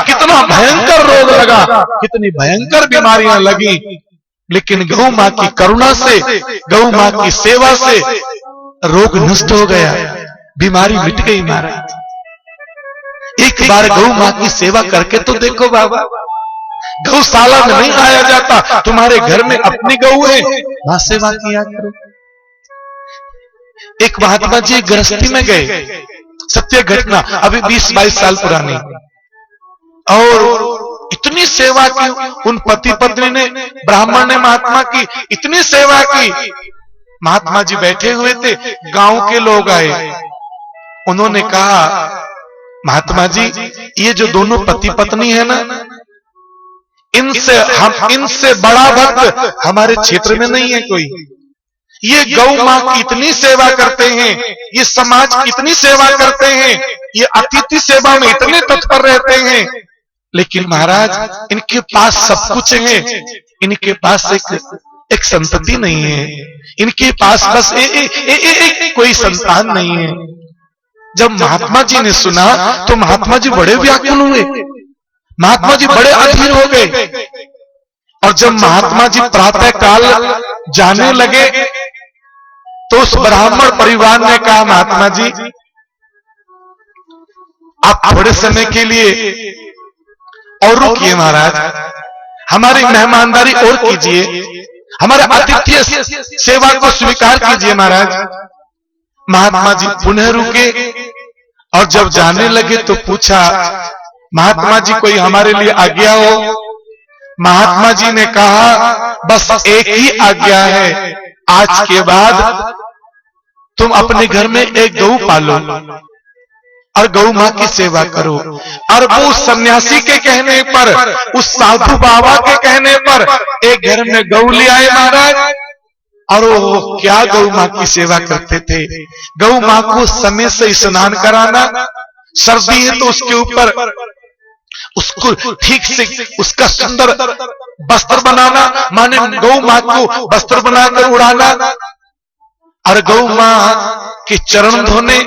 कितना भयंकर रोग लगा, कितनी भयंकर बीमारियां लगी, लेकिन गौ मां की करुणा से, गौ मां की सेवा से रोग नष्ट हो गया, बीमारी मिट गई महाराज। एक बार गौ मां की सेवा करके तो देखो बाबा, गौशाला में नहीं आया जाता, तुम्हारे घर में अपनी गौ है, वहां सेवा किया करो। एक महात्मा जी गृहस्थी में गए, सत्य घटना, अभी 20-22 साल पुरानी, और इतनी सेवा की उन पति पत्नी ने, ब्राह्मण ने महात्मा की इतनी सेवा की। महात्मा जी बैठे हुए थे, गांव के लोग आए, उन्होंने कहा महात्मा जी ये जो दोनों पति पत्नी है ना, इनसे बड़ा भक्त हमारे क्षेत्र में नहीं है कोई। ये गौ मां की इतनी सेवा करते हैं, ये समाज की इतनी सेवा करते हैं, ये अतिथि सेवा में इतने तत्पर रहते हैं, लेकिन महाराज इनके पास सब कुछ है, इनके पास एक संतति नहीं है, इनके पास बस कोई संतान नहीं है। जब महात्मा जी ने सुना तो महात्मा जी बड़े व्याकुल हुए, महात्मा जी बड़े अधीर हो गए। और जब महात्मा जी प्रातः काल जाने लगे तो उस ब्राह्मण परिवार ने कहा महात्मा जी आप थोड़े समय के लिए और रुकिए महाराज, हमारी मेहमानदारी और कीजिए, हमारे आतिथ्य सेवा को स्वीकार कीजिए महाराज। महात्मा जी पुनः रुके और जब जाने लगे तो पूछा महात्मा जी कोई हमारे लिए आज्ञा हो। महात्मा जी ने कहा बस एक ही आज्ञा है, आज के बाद तुम अपने घर में एक गौ पालो और गौ मां की सेवा करो। और वो उस सन्यासी के कहने पर, उस साधु बाबा के कहने पर एक घर में गौ ले आए महाराज। और वो क्या गौ मां की सेवा करते थे, गौ मां को समय से स्नान कराना, सर्दी है तो उसके ऊपर उसको ठीक से उसका सुंदर वस्त्र बनाना, माने गौ मां को वस्त्र बनाकर उड़ाना, और गौ मां के चरण धोने,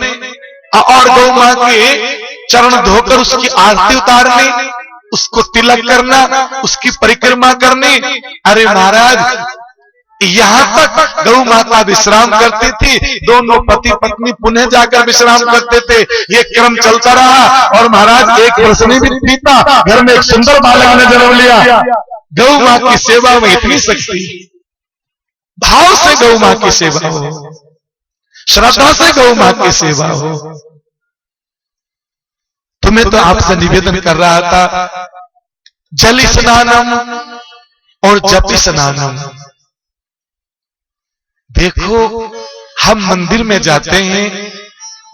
और गौ मां के चरण धोकर उसकी आरती उतारने, उसको तिलक करना, उसकी परिक्रमा करनी। अरे महाराज यहां तक गौ माता विश्राम करती थी, दोनों पति पत्नी पुनः जाकर विश्राम करते थे। ये क्रम चलता रहा और महाराज एक वर्ष नहीं भी बीता, घर में एक सुंदर बालक ने जन्म लिया। गौ मां की सेवा में इतनी शक्ति, भाव से गौ मां की सेवा हो, श्रद्धा से गौ मां की सेवा हो। तुम्हें तो आपसे निवेदन कर रहा था, जल स्नानम और जप स्नानम। देखो हम मंदिर में जाते हैं,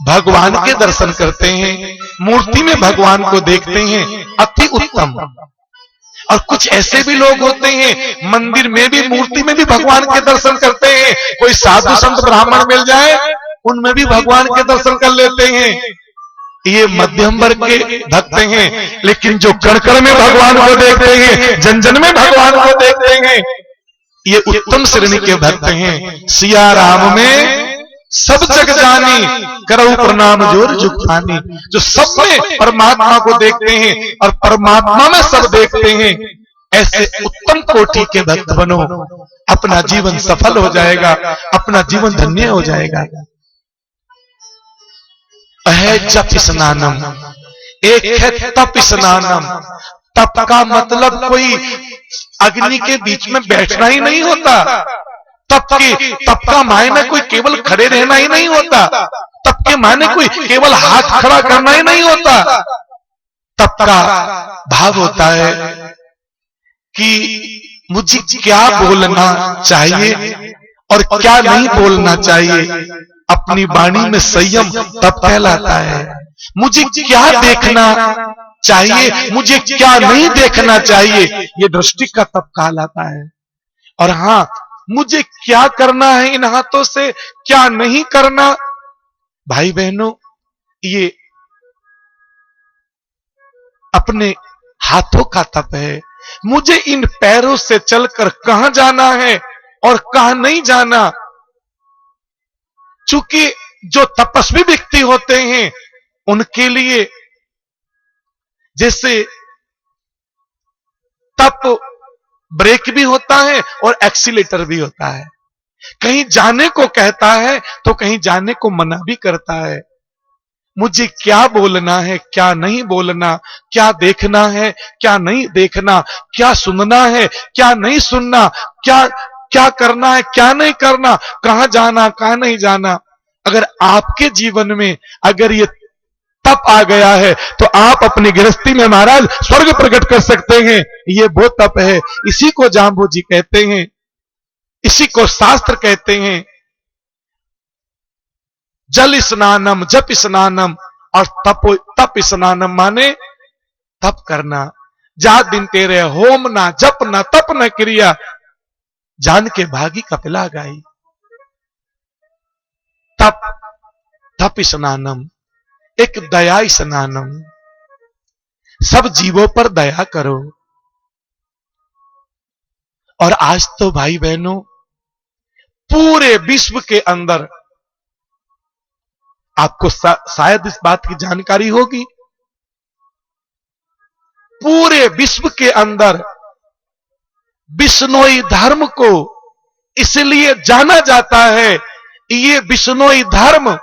भगवान के दर्शन करते हैं, मूर्ति में भगवान को देखते हैं, अति उत्तम। और कुछ ऐसे भी लोग होते हैं मंदिर में भी मूर्ति में भी भगवान के दर्शन करते हैं। कोई साधु संत ब्राह्मण मिल जाए उनमें भी भगवान के दर्शन कर लेते हैं। ये मध्यम वर्ग के भक्त हैं, लेकिन जो कण में भगवान को देखते हैं, जन जन में भगवान को देखते हैं, ये उत्तम श्रेणी के भक्त हैं। सिया राम में सब जग जानी, करऊ प्रणाम जोर जुगफानी। जो सब में परमात्मा को देखते हैं और परमात्मा में सब देखते हैं, ऐसे उत्तम कोटि के भक्त बनो, अपना जीवन सफल हो जाएगा, अपना जीवन धन्य हो जाएगा। है जप स्नानम, एक है तप स्नानम। तप का मतलब कोई अग्नि के बीच में बैठना ही नहीं होता। तप का मायने कोई केवल खड़े रहना ही नहीं होता। तप के मायने कोई केवल हाथ खड़ा करना ही नहीं होता। तप का भाव होता है कि मुझे क्या बोलना चाहिए और क्या नहीं बोलना चाहिए। अपनी वाणी में संयम तप कहलाता है। मुझे क्या देखना चाहिए, मुझे क्या नहीं देखना चाहिए, ये दृष्टि का तप कहलाता है। और हां, मुझे क्या करना है इन हाथों से, क्या नहीं करना, भाई बहनों, ये अपने हाथों का तप है। मुझे इन पैरों से चलकर कहां जाना है और कहां नहीं जाना। चूंकि जो तपस्वी व्यक्ति होते हैं उनके लिए जैसे तप ब्रेक भी होता है और एक्सीलेटर भी होता है। कहीं जाने को कहता है तो कहीं जाने को मना भी करता है। मुझे क्या बोलना है, क्या नहीं बोलना, क्या देखना है, क्या नहीं देखना, क्या सुनना है, क्या नहीं सुनना, क्या क्या करना है, क्या नहीं करना, कहां जाना, कहां नहीं जाना। अगर आपके जीवन में अगर ये तप आ गया है तो आप अपनी गृहस्थी में महाराज स्वर्ग प्रकट कर सकते हैं। ये वो तप है, इसी को जाम्बू जी कहते हैं, इसी को शास्त्र कहते हैं जल स्नानम, जप स्नानम और तप स्नानम, माने तप करना। जात दिन तेरे होम ना जप ना तप न क्रिया, जान के भागी कपिला गाई। तप, तप स्नानम, एक दया स्नानम, सब जीवों पर दया करो। और आज तो भाई बहनों पूरे विश्व के अंदर आपको शायद इस बात की जानकारी होगी, पूरे विश्व के अंदर बिश्नोई धर्म को इसलिए जाना जाता है, ये बिश्नोई धर्म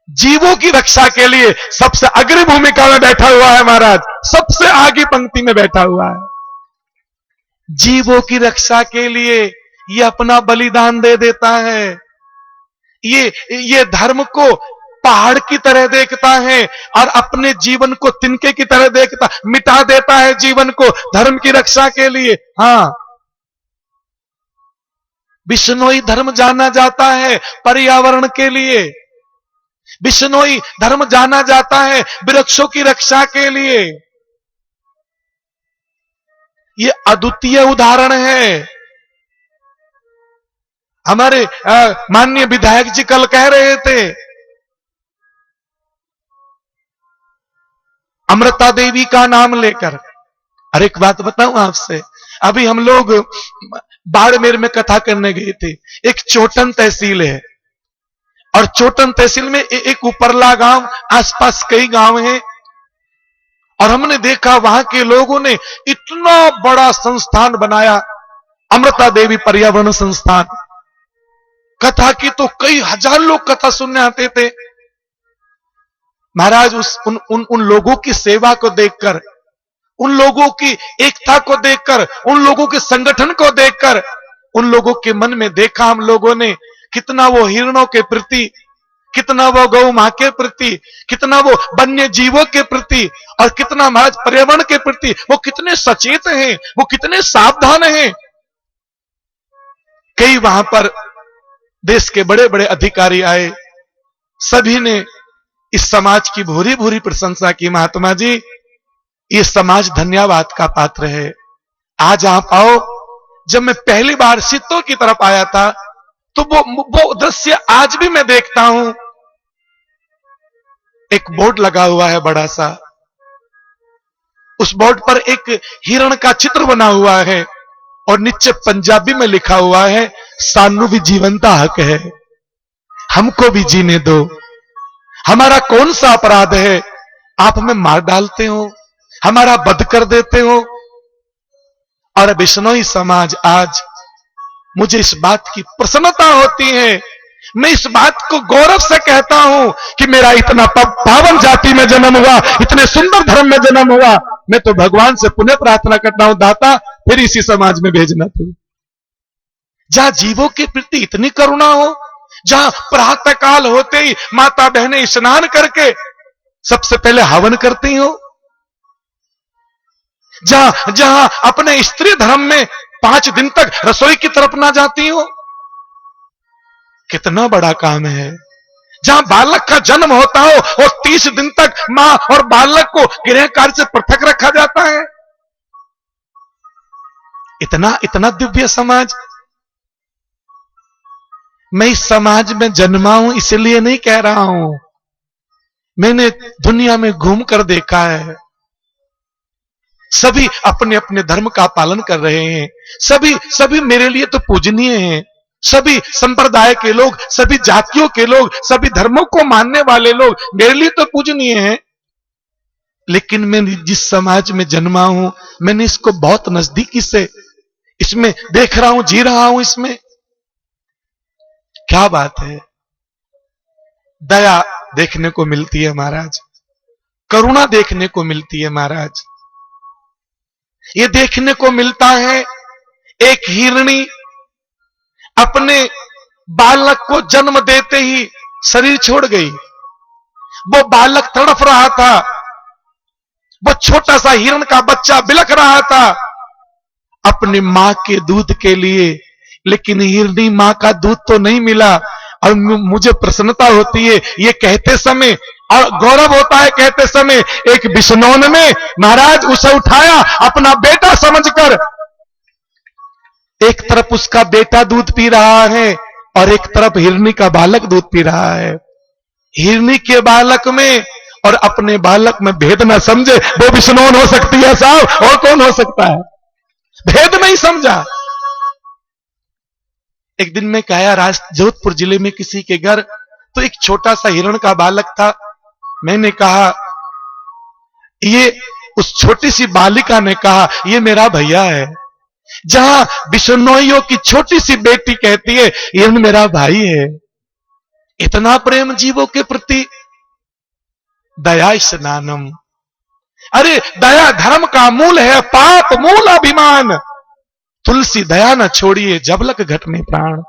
जीवों की रक्षा के लिए सबसे अग्रिम भूमिका में बैठा हुआ है महाराज, सबसे आगे पंक्ति में बैठा हुआ है। जीवों की रक्षा के लिए ये अपना बलिदान दे देता है। ये धर्म को पहाड़ की तरह देखता है और अपने जीवन को तिनके की तरह देखता, मिटा देता है जीवन को धर्म की रक्षा के लिए। हां, बिश्नोई धर्म जाना जाता है पर्यावरण के लिए, बिश्नोई धर्म जाना जाता है वृक्षों की रक्षा के लिए। ये अद्वितीय उदाहरण है। हमारे माननीय विधायक जी कल कह रहे थे, अमृता देवी का नाम लेकर। अरे एक बात बताऊं आपसे, अभी हम लोग बाड़मेर में कथा करने गए थे। एक चोटन तहसील है और चोटन तहसील में एक उपरला गांव, आसपास कई गांव हैं, और हमने देखा वहां के लोगों ने इतना बड़ा संस्थान बनाया, अमृता देवी पर्यावरण संस्थान। कथा की तो कई हजार लोग कथा सुनने आते थे महाराज। उन लोगों की सेवा को देखकर, उन लोगों की एकता को देखकर, उन लोगों के संगठन को देखकर, उन लोगों के मन में देखा हम लोगों ने कितना वो हिरणों के प्रति, कितना वो गौ मां के प्रति, कितना वो वन्य जीवों के प्रति और कितना महाराज पर्यावरण के प्रति वो कितने सचेत हैं, वो कितने सावधान हैं। कई वहां पर देश के बड़े बड़े अधिकारी आए, सभी ने इस समाज की भूरी भूरी प्रशंसा की। महात्मा जी, ये समाज धन्यवाद का पात्र है। आज आप आओ, जब मैं पहली बार सित्तों की तरफ आया था तो वो दृश्य आज भी मैं देखता हूं। एक बोर्ड लगा हुआ है बड़ा सा, उस बोर्ड पर एक हिरण का चित्र बना हुआ है और नीचे पंजाबी में लिखा हुआ है, सानू भी जीवन का हक है, हमको भी जीने दो। हमारा कौन सा अपराध है, आप हमें मार डालते हो, हमारा वध कर देते हो। और बिश्नोई समाज आज, मुझे इस बात की प्रसन्नता होती है, मैं इस बात को गौरव से कहता हूं कि मेरा इतना पावन जाति में जन्म हुआ, इतने सुंदर धर्म में जन्म हुआ। मैं तो भगवान से पुनः प्रार्थना करता हूं, दाता फिर इसी समाज में भेजना तू, जहां जीवों के प्रति इतनी करुणा हो, जहां प्रातः काल होते ही माता बहनें स्नान करके सबसे पहले हवन करती हो, जहां अपने स्त्री धर्म में 5 दिन तक रसोई की तरफ ना जाती हो। कितना बड़ा काम है। जहां बालक का जन्म होता हो और 30 दिन तक मां और बालक को गृह कार्य से पृथक रखा जाता है। इतना दिव्य समाज। मैं इस समाज में जन्मा हूं इसलिए नहीं कह रहा हूं, मैंने दुनिया में घूम कर देखा है, सभी अपने अपने धर्म का पालन कर रहे हैं, सभी मेरे लिए तो पूजनीय हैं, सभी संप्रदाय के लोग, सभी जातियों के लोग, सभी धर्मों को मानने वाले लोग मेरे लिए तो पूजनीय हैं। लेकिन मैं जिस समाज में जन्मा हूं, मैंने इसको बहुत नजदीकी से इसमें देख रहा हूं, जी रहा हूं। इसमें क्या बात है, दया देखने को मिलती है महाराज, करुणा देखने को मिलती है महाराज। ये देखने को मिलता है, एक हिरणी अपने बालक को जन्म देते ही शरीर छोड़ गई। वो बालक तड़फ रहा था, वो छोटा सा हिरण का बच्चा बिलख रहा था अपनी मां के दूध के लिए, लेकिन हिरणी मां का दूध तो नहीं मिला। और मुझे प्रसन्नता होती है ये कहते समय, और गौरव होता है कहते समय, एक बिश्नोन ने महाराज उसे उठाया अपना बेटा समझकर। एक तरफ उसका बेटा दूध पी रहा है और एक तरफ हिरनी का बालक दूध पी रहा है। हिरनी के बालक में और अपने बालक में भेद ना समझे, वो बिश्नोन हो सकती है साहब, और कौन हो सकता है? भेद नहीं समझा। एक दिन मैं गया जोधपुर जिले में किसी के घर, तो एक छोटा सा हिरण का बालक था। मैंने कहा, ये उस छोटी सी बालिका ने कहा, ये मेरा भैया है। जहां बिश्नोइयों की छोटी सी बेटी कहती है, ये मेरा भाई है। इतना प्रेम जीवों के प्रति। दया स्नानम, अरे दया धर्म का मूल है, पाप मूल अभिमान। तुलसी दया न छोड़िए, जबलक घट में प्राण।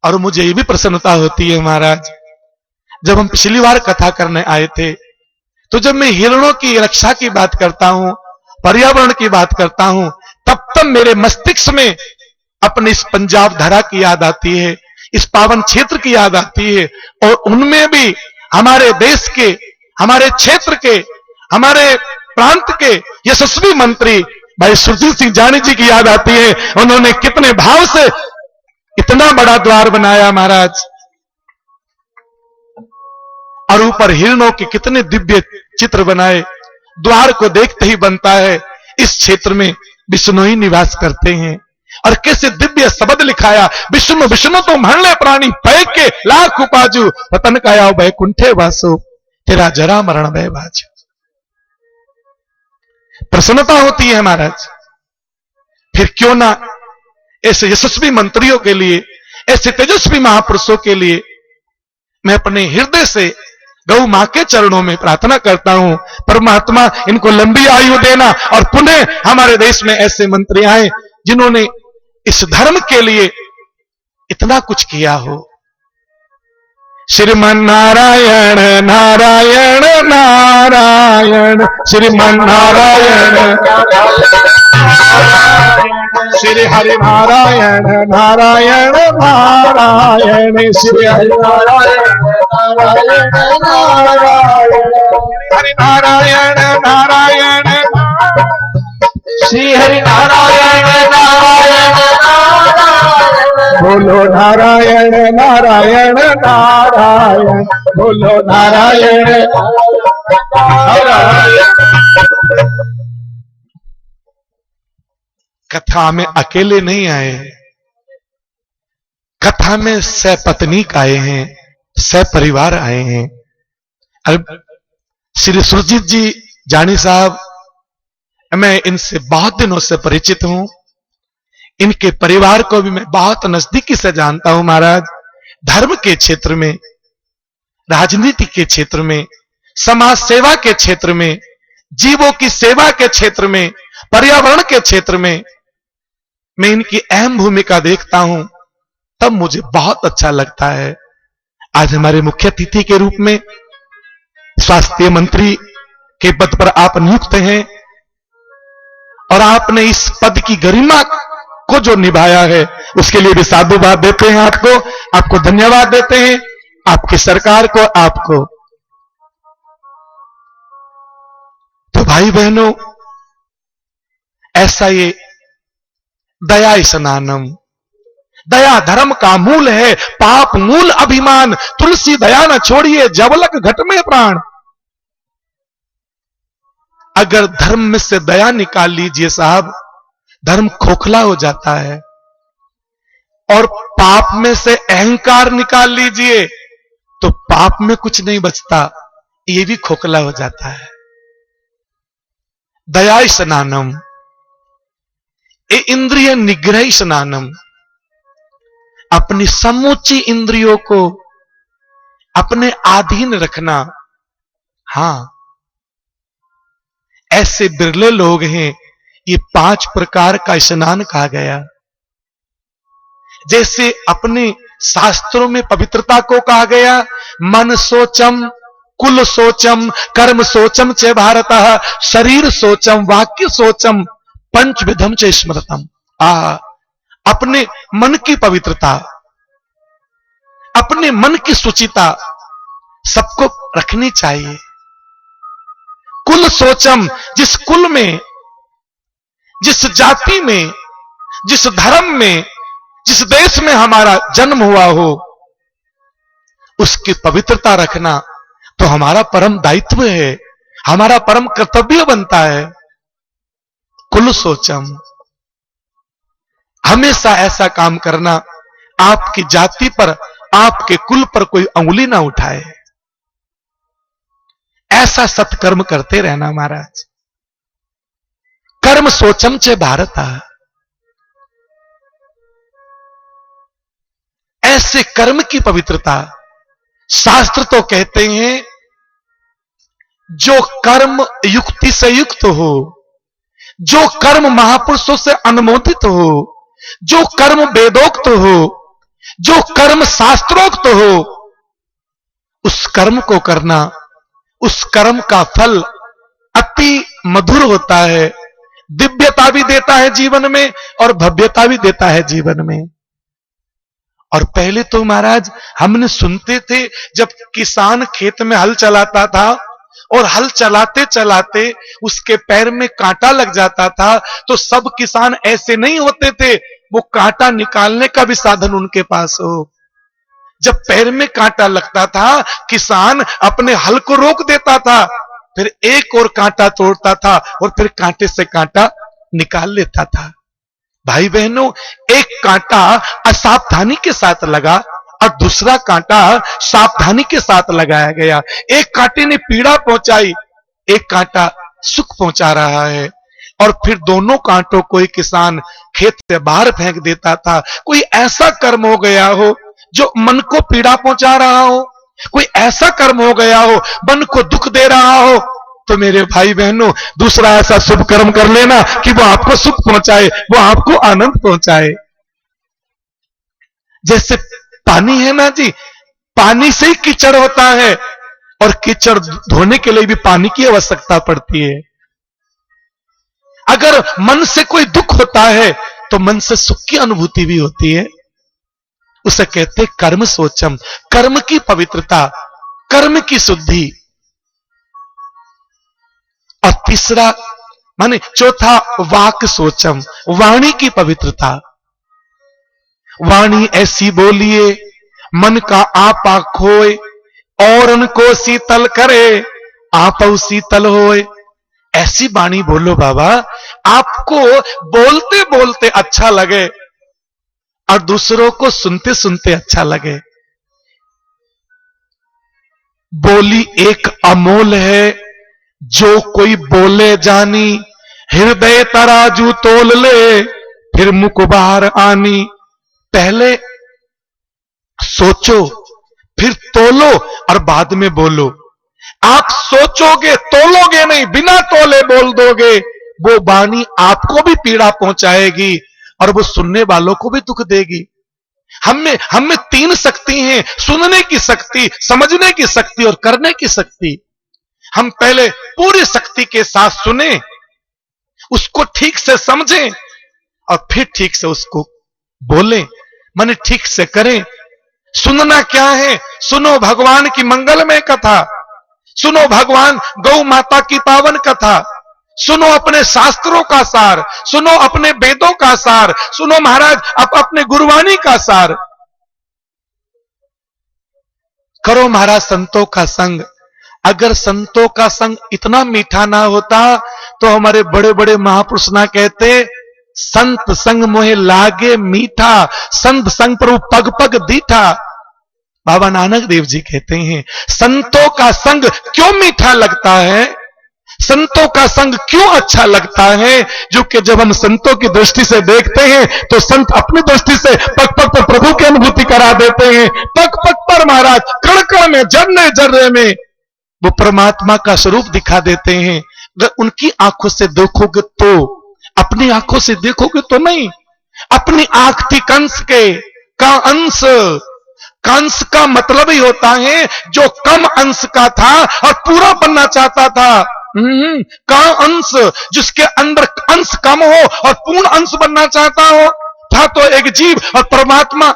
और मुझे ये भी प्रसन्नता होती है महाराज, जब हम पिछली बार कथा करने आए थे, तो जब मैं हिरणों की रक्षा की बात करता हूं, पर्यावरण की बात करता हूं, तब तब मेरे मस्तिष्क में अपनी इस पंजाब धरा की याद आती है, इस पावन क्षेत्र की याद आती है। और उनमें भी हमारे देश के, हमारे क्षेत्र के, हमारे प्रांत के यशस्वी मंत्री भाई सुरजीत सिंह जानी जी की याद आती है। उन्होंने कितने भाव से इतना बड़ा द्वार बनाया महाराज, और ऊपर हिरणों के कितने दिव्य चित्र बनाए। द्वार को देखते ही बनता है इस क्षेत्र में विष्णु निवास करते हैं। और कैसे दिव्य शब्द लिखाया, विष्णु विष्णु तो मरले प्राणी पै के लाख उपाजू, पतन काया बैकुंठे वासो, तेरा जरा मरण भय बाजू। प्रसन्नता होती है महाराज। फिर क्यों ना ऐसे यशस्वी मंत्रियों के लिए, ऐसे तेजस्वी महापुरुषों के लिए मैं अपने हृदय से गौ मां के चरणों में प्रार्थना करता हूं, परमात्मा इनको लंबी आयु देना, और पुनः हमारे देश में ऐसे मंत्री आए जिन्होंने इस धर्म के लिए इतना कुछ किया हो। श्रीमन नारायण नारायण नारायण, श्रीमन नारायण श्री हरि नारायण नारायण नारायण, श्री हरि नारायण हरि नारायण नारायण, श्री हरि नारायण नारायण, बोलो नारायण नारायण नारायण, बोलो नारायण नारायण। कथा में अकेले नहीं आए, कथा में सपत्नीक आए हैं, सपरिवार आए हैं। अब श्री सुरजीत जी जानी साहब, मैं इनसे बहुत दिनों से परिचित हूं, इनके परिवार को भी मैं बहुत नजदीकी से जानता हूं महाराज। धर्म के क्षेत्र में, राजनीति के क्षेत्र में, समाज सेवा के क्षेत्र में, जीवों की सेवा के क्षेत्र में, पर्यावरण के क्षेत्र में मैं इनकी अहम भूमिका देखता हूं, तब मुझे बहुत अच्छा लगता है। आज हमारे मुख्य अतिथि के रूप में स्वास्थ्य मंत्री के पद पर आप नियुक्त हैं, और आपने इस पद की गरिमा को जो निभाया है उसके लिए भी साधुवाद देते हैं आपको धन्यवाद देते हैं, आपकी सरकार को, आपको। तो भाई बहनों, ऐसा ये दया स्नानम, दया धर्म का मूल है, पाप मूल अभिमान। तुलसी दया न छोड़िए, जबलक घट में प्राण। अगर धर्म में से दया निकाल लीजिए साहब, धर्म खोखला हो जाता है। और पाप में से अहंकार निकाल लीजिए तो पाप में कुछ नहीं बचता, ये भी खोखला हो जाता है। दया स्नानम, ए इंद्रिय निग्रह स्नानम, अपनी समूची इंद्रियों को अपने अधीन रखना। हां, ऐसे बिरले लोग हैं, ये 5 प्रकार का स्नान कहा गया। जैसे अपने शास्त्रों में पवित्रता को कहा गया, मन शोचम, कुल शोचम, कर्म शोचम च भारतः, शरीर शोचम, वाक्य शोचम, पंचविधम च स्मृतम। अपने मन की पवित्रता, अपने मन की शुचिता सबको रखनी चाहिए। कुल शोचम, जिस कुल में, जिस जाति में, जिस धर्म में, जिस देश में हमारा जन्म हुआ हो, उसकी पवित्रता रखना तो हमारा परम दायित्व है, हमारा परम कर्तव्य बनता है। कुल सोचम, हमेशा ऐसा काम करना, आपकी जाति पर, आपके कुल पर कोई अंगुली ना उठाए, ऐसा सत्कर्म करते रहना महाराज। कर्म सोचम च भारत, ऐसे कर्म की पवित्रता। शास्त्र तो कहते हैं जो कर्म युक्ति से युक्त हो, जो कर्म महापुरुषों से अनुमोदित हो, जो कर्म वेदोक्त हो, जो कर्म शास्त्रोक्त हो, उस कर्म को करना, उस कर्म का फल अति मधुर होता है, दिव्यता भी देता है जीवन में और भव्यता भी देता है जीवन में। और पहले तो महाराज हमने सुनते थे, जब किसान खेत में हल चलाता था और हल चलाते चलाते उसके पैर में कांटा लग जाता था, तो सब किसान ऐसे नहीं होते थे वो कांटा निकालने का भी साधन उनके पास हो। जब पैर में कांटा लगता था, किसान अपने हल को रोक देता था, फिर एक और कांटा तोड़ता था और फिर कांटे से कांटा निकाल लेता था। भाई बहनों, एक कांटा असावधानी के साथ लगा और दूसरा कांटा सावधानी के साथ लगाया गया। एक कांटे ने पीड़ा पहुंचाई, एक कांटा सुख पहुंचा रहा है। और फिर दोनों कांटों को किसान खेत से बाहर फेंक देता था। कोई ऐसा कर्म हो गया हो जो मन को पीड़ा पहुंचा रहा हो, कोई ऐसा कर्म हो गया हो मन को दुख दे रहा हो, तो मेरे भाई बहनों, दूसरा ऐसा शुभ कर्म कर लेना कि वो आपको सुख पहुंचाए, वो आपको आनंद पहुंचाए। जैसे पानी है ना जी, पानी से ही कीचड़ होता है और कीचड़ धोने के लिए भी पानी की आवश्यकता पड़ती है। अगर मन से कोई दुख होता है तो मन से सुख की अनुभूति भी होती है। उसे कहते कर्म सोचम, कर्म की पवित्रता, कर्म की शुद्धि। और तीसरा माने चौथा वाक सोचम, वाणी की पवित्रता। वाणी ऐसी बोलिए मन का आपा खोए, और उनको शीतल करे आप शीतल होए। ऐसी वाणी बोलो बाबा, आपको बोलते बोलते अच्छा लगे और दूसरों को सुनते सुनते अच्छा लगे। बोली एक अमोल है, जो कोई बोले जानी, हृदय तराजू तोल ले, फिर मुख बाहर आनी। पहले सोचो, फिर तोलो और बाद में बोलो। आप सोचोगे, तोलोगे नहीं, बिना तोले बोल दोगे, वो वाणी आपको भी पीड़ा पहुंचाएगी और वो सुनने वालों को भी दुख देगी। हमें 3 शक्ति हैं, सुनने की शक्ति, समझने की शक्ति और करने की शक्ति। हम पहले पूरी शक्ति के साथ सुने, उसको ठीक से समझें और फिर ठीक से उसको बोलें, माने ठीक से करें। सुनना क्या है? सुनो भगवान की मंगलमय कथा, सुनो भगवान गौ माता की पावन कथा, सुनो अपने शास्त्रों का सार, सुनो अपने वेदों का सार, सुनो महाराज अपने गुरुवाणी का सार। करो महाराज संतों का संग। अगर संतों का संग इतना मीठा ना होता तो हमारे बड़े बड़े महापुरुष ना कहते, संत संग मोहे लागे मीठा, संत संग प्रभु पग पग दीठा। बाबा नानक देव जी कहते हैं, संतों का संग क्यों मीठा लगता है, संतों का संग क्यों अच्छा लगता है, जो कि जब हम संतों की दृष्टि से देखते हैं तो संत अपनी दृष्टि से पग पग पर प्रभु की अनुभूति करा देते हैं। पग पग पर महाराज, कण कण में, जर्रे जर्रे में वो परमात्मा का स्वरूप दिखा देते हैं। अगर उनकी आंखों से देखोगे तो, अपनी आंखों से देखोगे तो नहीं। अपनी आंख थी कंस के, का अंश, कंस का मतलब ही होता है जो कम अंश का था और पूरा बनना चाहता था। का अंश, जिसके अंदर अंश कम हो और पूर्ण अंश बनना चाहता हो, था तो एक जीव और परमात्मा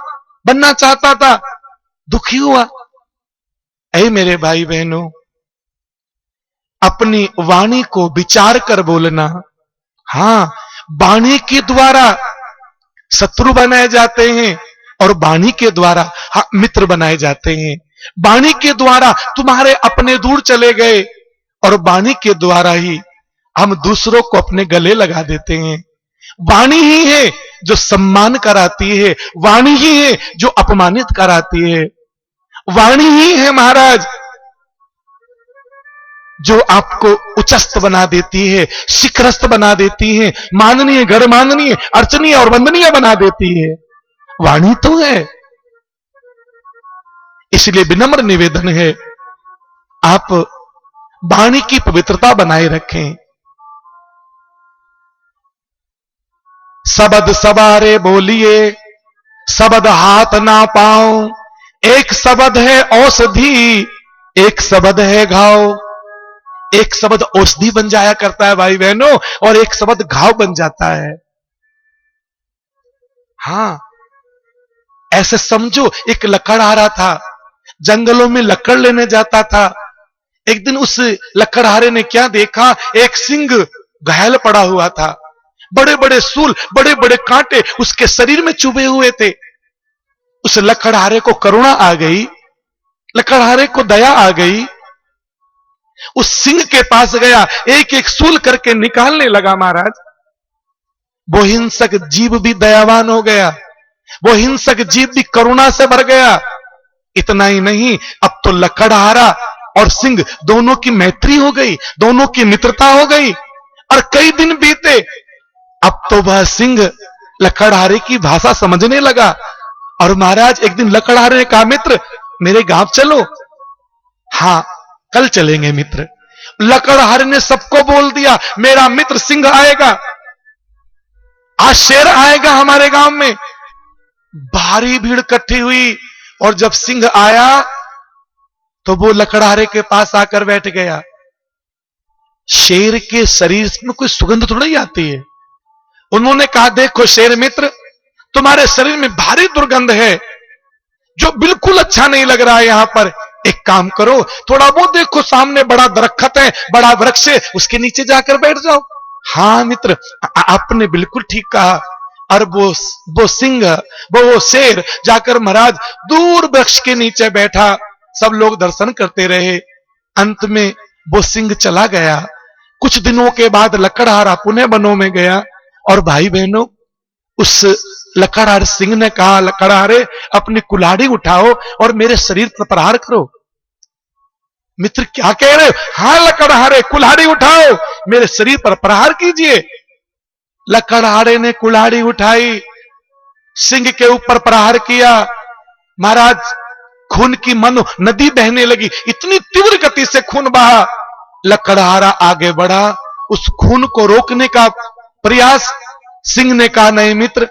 बनना चाहता था, दुखी हुआ। ऐ मेरे भाई बहनों, अपनी वाणी को विचार कर बोलना। हां, वाणी के द्वारा शत्रु बनाए जाते हैं और वाणी के द्वारा मित्र बनाए जाते हैं। वाणी के द्वारा तुम्हारे अपने दूर चले गए और वाणी के द्वारा ही हम दूसरों को अपने गले लगा देते हैं। वाणी ही है जो सम्मान कराती है, वाणी ही है जो अपमानित कराती है, वाणी ही है महाराज जो आपको उच्चस्त बना देती है, शिखरस्त बना देती है, माननीय, गणमाननीय, अर्चनीय और वंदनीय बना देती है। वाणी तो है। इसलिए विनम्र निवेदन है, आप वाणी की पवित्रता बनाए रखें। शब्द सवारे बोलिए, शब्द हाथ ना पाओ, एक शब्द है औषधि, एक शब्द है घाव। एक शब्द औषधि बन जाया करता है भाई बहनों, और एक शब्द घाव बन जाता है। हां, ऐसे समझो, एक लकड़हारा था, जंगलों में लकड़ लेने जाता था। एक दिन उस लकड़हारे ने क्या देखा, एक सिंह घायल पड़ा हुआ था, बड़े बड़े सूल, बड़े बड़े कांटे उसके शरीर में चुभे हुए थे। उस लकड़हारे को करुणा आ गई, लकड़हारे को दया आ गई, उस सिंह के पास गया, एक एक सूल करके निकालने लगा। महाराज, वो हिंसक जीव भी दयावान हो गया, वो हिंसक जीव भी करुणा से भर गया। इतना ही नहीं, अब तो लकड़हारा और सिंह दोनों की मैत्री हो गई, दोनों की मित्रता हो गई, और कई दिन बीते। अब तो वह सिंह लकड़हारे की भाषा समझने लगा। और महाराज, एक दिन लकड़हारे ने कहा, मित्र मेरे गांव चलो। हां, कल चलेंगे मित्र। लकड़हारे ने सबको बोल दिया, मेरा मित्र सिंह आएगा, आज शेर आएगा हमारे गांव में। भारी भीड़ इकट्ठी हुई, और जब सिंह आया तो वो लकड़हारे के पास आकर बैठ गया। शेर के शरीर में कोई सुगंध थोड़ी आती है। उन्होंने कहा, देखो शेर मित्र, तुम्हारे शरीर में भारी दुर्गंध है, जो बिल्कुल अच्छा नहीं लग रहा है यहां पर। एक काम करो, थोड़ा वो देखो सामने बड़ा दरख्त है, बड़ा वृक्ष है, उसके नीचे जाकर बैठ जाओ। हां मित्र, आपने बिल्कुल ठीक कहा। और वो सिंह, वो शेर जाकर महाराज दूर वृक्ष के नीचे बैठा। सब लोग दर्शन करते रहे। अंत में वो सिंह चला गया। कुछ दिनों के बाद लकड़हारा पुनः वनों में गया, और भाई बहनों, उस लकड़हारे सिंह ने कहा, लकड़हारे अपनी कुल्हाड़ी उठाओ और मेरे शरीर पर प्रहार करो। मित्र क्या कह रहे हो? हां लकड़हारे, कुल्हाड़ी उठाओ, मेरे शरीर पर प्रहार कीजिए। लकड़हारे ने कुल्हाड़ी उठाई, सिंह के ऊपर प्रहार किया। महाराज, खून की मनो नदी बहने लगी, इतनी तीव्र गति से खून बहा। लकड़हारा आगे बढ़ा, उस खून को रोकने का प्रयास। सिंह ने कहा, नहीं मित्र,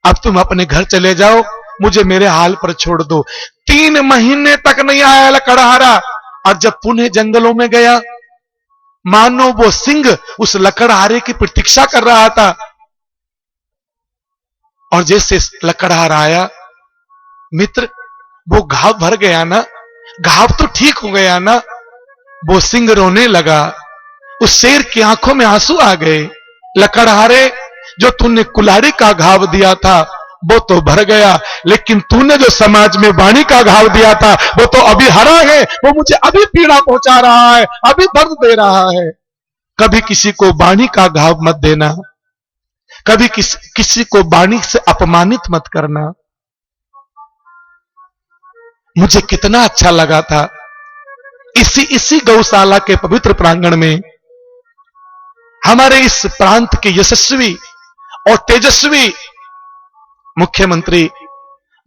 अब तुम अपने घर चले जाओ, मुझे मेरे हाल पर छोड़ दो। 3 महीने तक नहीं आया लकड़हारा, और जब पुनः जंगलों में गया, मानो वो सिंह उस लकड़हारे की प्रतीक्षा कर रहा था। और जैसे लकड़हारा आया, मित्र वो घाव भर गया ना, घाव तो ठीक हो गया ना। वो सिंह रोने लगा, उस शेर की आंखों में आंसू आ गए। लकड़हारे, जो तूने कुल्हाड़ी का घाव दिया था वो तो भर गया, लेकिन तूने जो समाज में वाणी का घाव दिया था वो तो अभी हरा है, वो मुझे अभी पीड़ा पहुंचा रहा है, अभी दर्द दे रहा है। कभी किसी को वाणी का घाव मत देना, कभी किसी को वाणी से अपमानित मत करना। मुझे कितना अच्छा लगा था। इसी गौशाला के पवित्र प्रांगण में हमारे इस प्रांत के यशस्वी और तेजस्वी मुख्यमंत्री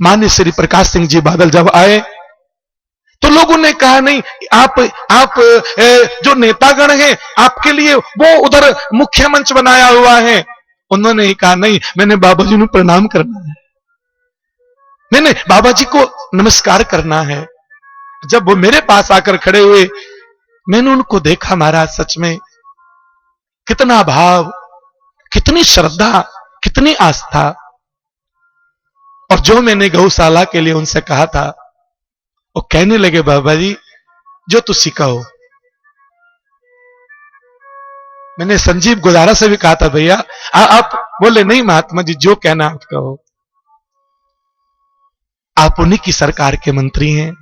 माननीय श्री प्रकाश सिंह जी बादल जब आए तो लोगों ने कहा, नहीं आप जो नेतागण हैं आपके लिए वो उधर मुख्य मंच बनाया हुआ है। उन्होंने ही कहा, नहीं, मैंने बाबा जी को प्रणाम करना है, मैंने बाबा जी को नमस्कार करना है। जब वो मेरे पास आकर खड़े हुए, मैंने उनको देखा महाराज, सच में कितना भाव, कितनी श्रद्धा, कितनी आस्था। और जो मैंने गौशाला के लिए उनसे कहा था, वो कहने लगे, बाबा जी जो तुसी कहो। मैंने संजीव गुजारा से भी कहा था, भैया आप बोले, नहीं महात्मा जी जो कहना आप कहो। आप उन्हीं की सरकार के मंत्री हैं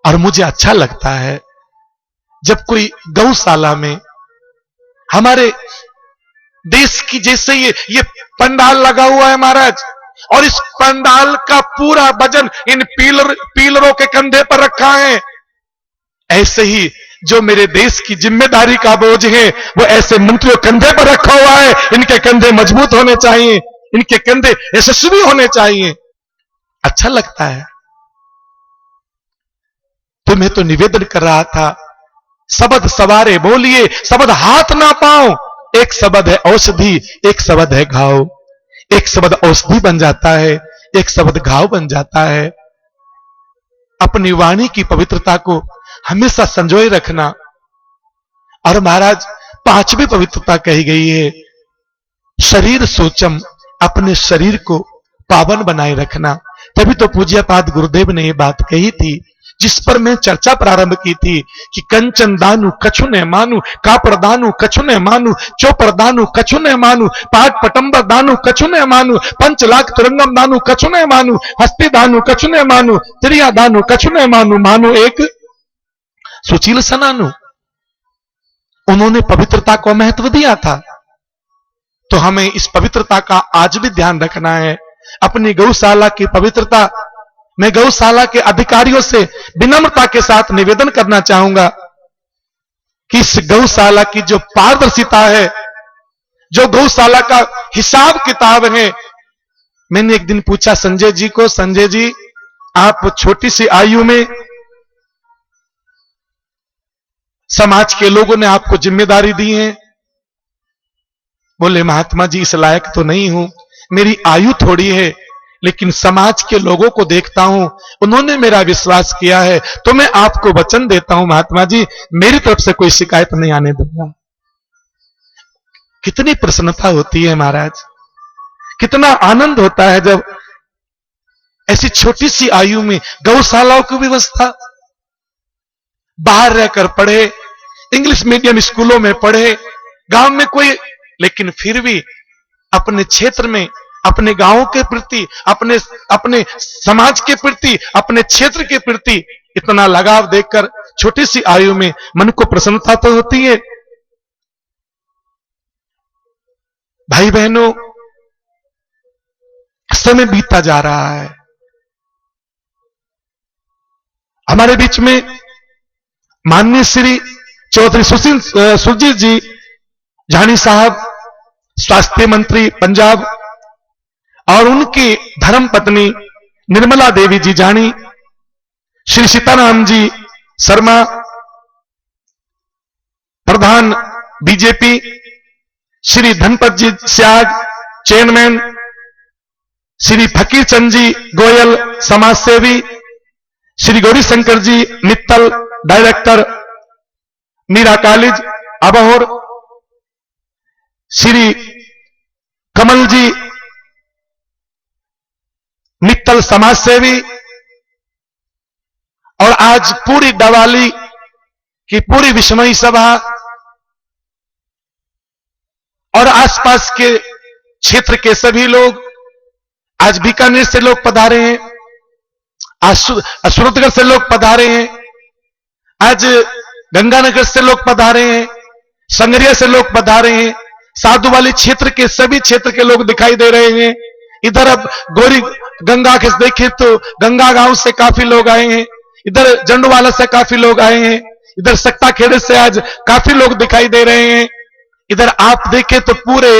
और मुझे अच्छा लगता है जब कोई गौशाला में हमारे देश की, जैसे ये पंडाल लगा हुआ है महाराज, और इस पंडाल का पूरा वजन इन पीलरों के कंधे पर रखा है, ऐसे ही जो मेरे देश की जिम्मेदारी का बोझ है वो ऐसे मंत्रियों कंधे पर रखा हुआ है। इनके कंधे मजबूत होने चाहिए, इनके कंधे यशस्वी होने चाहिए। अच्छा लगता है। तुम्हें तो निवेदन कर रहा था, शब्द सवारे बोलिए, शब्द हाथ ना पाओ। एक शब्द है औषधि, एक शब्द है घाव। एक शब्द औषधि बन जाता है, एक शब्द घाव बन जाता है। अपनी वाणी की पवित्रता को हमेशा संजोए रखना। और महाराज, पांचवी पवित्रता कही गई है, शरीर सोचम, अपने शरीर को पावन बनाए रखना। तभी तो पूज्यपाद गुरुदेव ने यह बात कही थी, जिस पर मैं चर्चा प्रारंभ की थी कि कंचन दानु कछु ने मानु, कापड़ दानु कछु ने मानु, चौपर दानु कछु ने मानु, पाट पटंबर दानु कछु ने मानु, 5 लाख तुरंगम दानु कछु ने मानु, हस्ती दानु कछु ने मानु, त्रिया दानु कछु ने मानु, मानु एक सुशील सनानु। उन्होंने पवित्रता को महत्व दिया था, तो हमें इस पवित्रता का आज भी ध्यान रखना है। अपनी गौशाला की पवित्रता, मैं गौशाला के अधिकारियों से विनम्रता के साथ निवेदन करना चाहूंगा कि इस गौशाला की जो पारदर्शिता है, जो गौशाला का हिसाब किताब है। मैंने एक दिन पूछा संजय जी को, संजय जी आप छोटी सी आयु में समाज के लोगों ने आपको जिम्मेदारी दी है। बोले, महात्मा जी इस लायक तो नहीं हूं, मेरी आयु थोड़ी है, लेकिन समाज के लोगों को देखता हूं, उन्होंने मेरा विश्वास किया है, तो मैं आपको वचन देता हूं महात्मा जी, मेरी तरफ से कोई शिकायत नहीं आने दूंगा। कितनी प्रसन्नता होती है महाराज, कितना आनंद होता है जब ऐसी छोटी सी आयु में गौशालाओं की व्यवस्था, बाहर रहकर पढ़े, इंग्लिश मीडियम स्कूलों में पढ़े, गांव में कोई, लेकिन फिर भी अपने क्षेत्र में, अपने गांव के प्रति, अपने समाज के प्रति, अपने क्षेत्र के प्रति इतना लगाव देखकर छोटी सी आयु में मन को प्रसन्नता तो होती है। भाई बहनों, समय बीतता जा रहा है। हमारे बीच में माननीय श्री चौधरी सुरजीत जी जानी साहब, स्वास्थ्य मंत्री पंजाब, और उनकी धर्म पत्नी निर्मला देवी जी जानी, श्री सीताराम जी शर्मा प्रधान बीजेपी, श्री धनपत जी स्याग चेयरमैन, श्री फकीर चंद जी गोयल समाज सेवी, श्री गौरी शंकर जी मित्तल डायरेक्टर मीरा कॉलेज अबहोर, श्री कमल जी मित्तल समाज सेवी, और आज पूरी डवाली की पूरी विश्वमयी सभा और आसपास के क्षेत्र के सभी लोग, आज बीकानेर से लोग पधारे हैं, आज सूरतगढ़ से लोग पधारे हैं, आज गंगानगर से लोग पधारे हैं, संगरिया से लोग पधारे हैं, साधु वाली क्षेत्र के सभी क्षेत्र के लोग दिखाई दे रहे हैं। इधर अब गंगा के देखे तो गंगा गांव से काफी लोग आए हैं, इधर जंडवाला से काफी लोग आए हैं, इधर सक्ता खेड़े से आज काफी लोग दिखाई दे रहे हैं। इधर आप देखें तो पूरे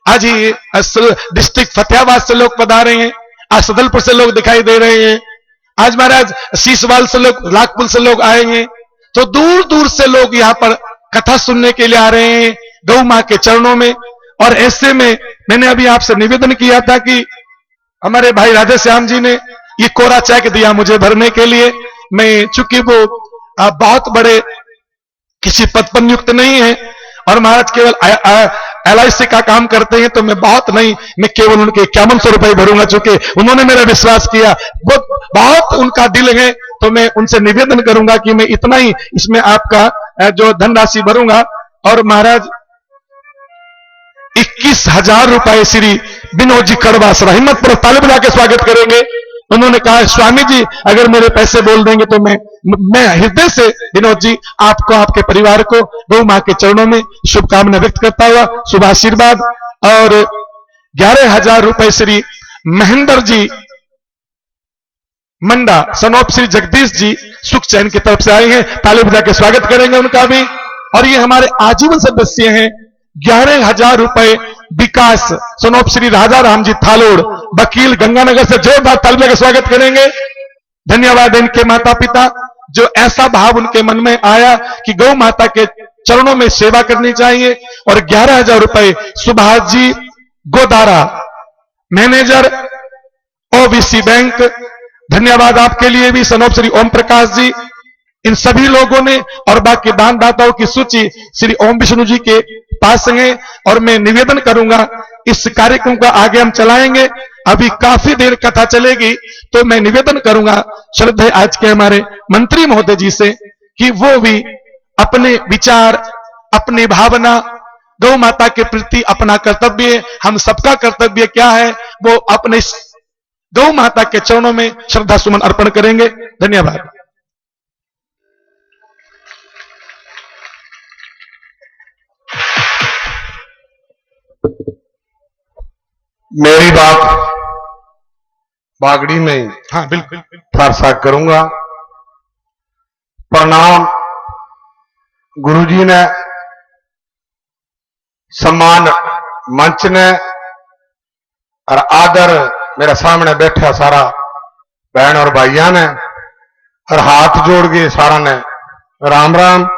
आज ही डिस्ट्रिक्ट फतेहाबाद से लोग पधारे हैं, आज सदलपुर से लोग दिखाई दे रहे हैं, आज महाराज शीशवाल से लोग, लाखपुर से लोग आए हैं। तो दूर दूर से लोग यहां पर कथा सुनने के लिए आ रहे हैं गौ मां के चरणों में। और ऐसे में मैंने अभी आपसे निवेदन किया था कि हमारे भाई राधे श्याम जी ने ये कोरा चेक दिया मुझे भरने के लिए। मैं चूंकि वो बहुत बड़े किसी पद पर नियुक्त नहीं है और महाराज केवल LIC का काम करते हैं, तो मैं बहुत नहीं, मैं केवल उनके 5100 रुपए भरूंगा, चूंकि उन्होंने मेरा विश्वास किया, बहुत उनका दिल है। तो मैं उनसे निवेदन करूंगा कि मैं इतना ही इसमें आपका जो धनराशि भरूंगा। और महाराज 21,000 रुपए श्री विनोद जी कड़वा सर हिम्मत पर ताली बजा के स्वागत करेंगे। उन्होंने कहा स्वामी जी अगर मेरे पैसे बोल देंगे तो मैं हृदय से विनोद जी आपको, आपके परिवार को गौ मां के चरणों में शुभकामना व्यक्त करता हुआ शुभ आशीर्वाद। और 11,000 रुपए श्री महेंद्र जी मंडा सनोप श्री जगदीश जी सुख चैन की तरफ से आए हैं, ताली बजा के स्वागत करेंगे उनका भी। और ये हमारे आजीवन सदस्य हैं। 11,000 रुपए विकास सनोप श्री राजा राम जी थालोड़ वकील गंगानगर से जोरदार ताली बजा के स्वागत करेंगे। धन्यवाद इनके माता पिता, जो ऐसा भाव उनके मन में आया कि गौ माता के चरणों में सेवा करनी चाहिए। और 11,000 रुपए Subhash ji Godara manager OBC bank, धन्यवाद आपके लिए भी सनोप श्री ओम प्रकाश जी, इन सभी लोगों ने। और बाकी दानदाताओं की सूची श्री ओम विष्णु जी के पास है। और मैं निवेदन करूंगा इस कार्यक्रम को आगे हम चलाएंगे, अभी काफी देर कथा चलेगी, तो मैं निवेदन करूंगा श्रद्धेय आज के हमारे मंत्री महोदय जी से कि वो भी अपने विचार, अपनी भावना, गौ माता के प्रति अपना कर्तव्य, हम सबका कर्तव्य क्या है, वो अपने गौ माता के चरणों में श्रद्धा सुमन अर्पण करेंगे। धन्यवाद। मेरी बात बागड़ी में, हाँ बिल्कुल फारसा करूंगा। प्रणाम गुरुजी ने, सम्मान मंच ने, और आदर मेरे सामने बैठा सारा बहन और भाइयों ने, और हाथ जोड़ के सारा ने राम राम।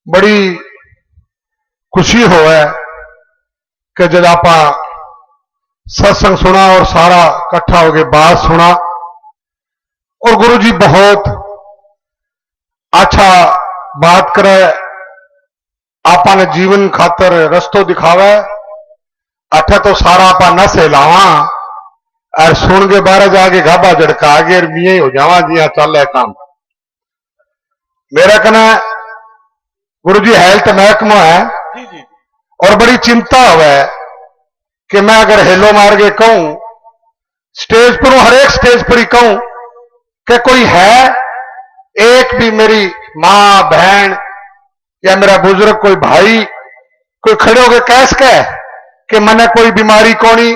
बड़ी खुशी होवे कि जब आप सत्संग सुना और सारा इकट्ठा हो गए बात सुना। और गुरुजी बहुत अच्छा बात करे, आपने जीवन खातर रस्तो दिखावे। अठे तो सारा आपा न सहलावा और सुन के बाहर जाके गाबा झड़का आगे मिया हो जावा जी चल है काम। मेरे कने गुरुजी हेल्थ महकमा है और बड़ी चिंता हुआ कि मैं अगर हेलो मार के कहूं स्टेज पर, हर एक स्टेज पर ही कहूं कि कोई है एक भी मेरी मां बहन या मेरा बुजुर्ग कोई भाई कोई खड़े होकर कैस कह कि मैंने कोई बीमारी कोनी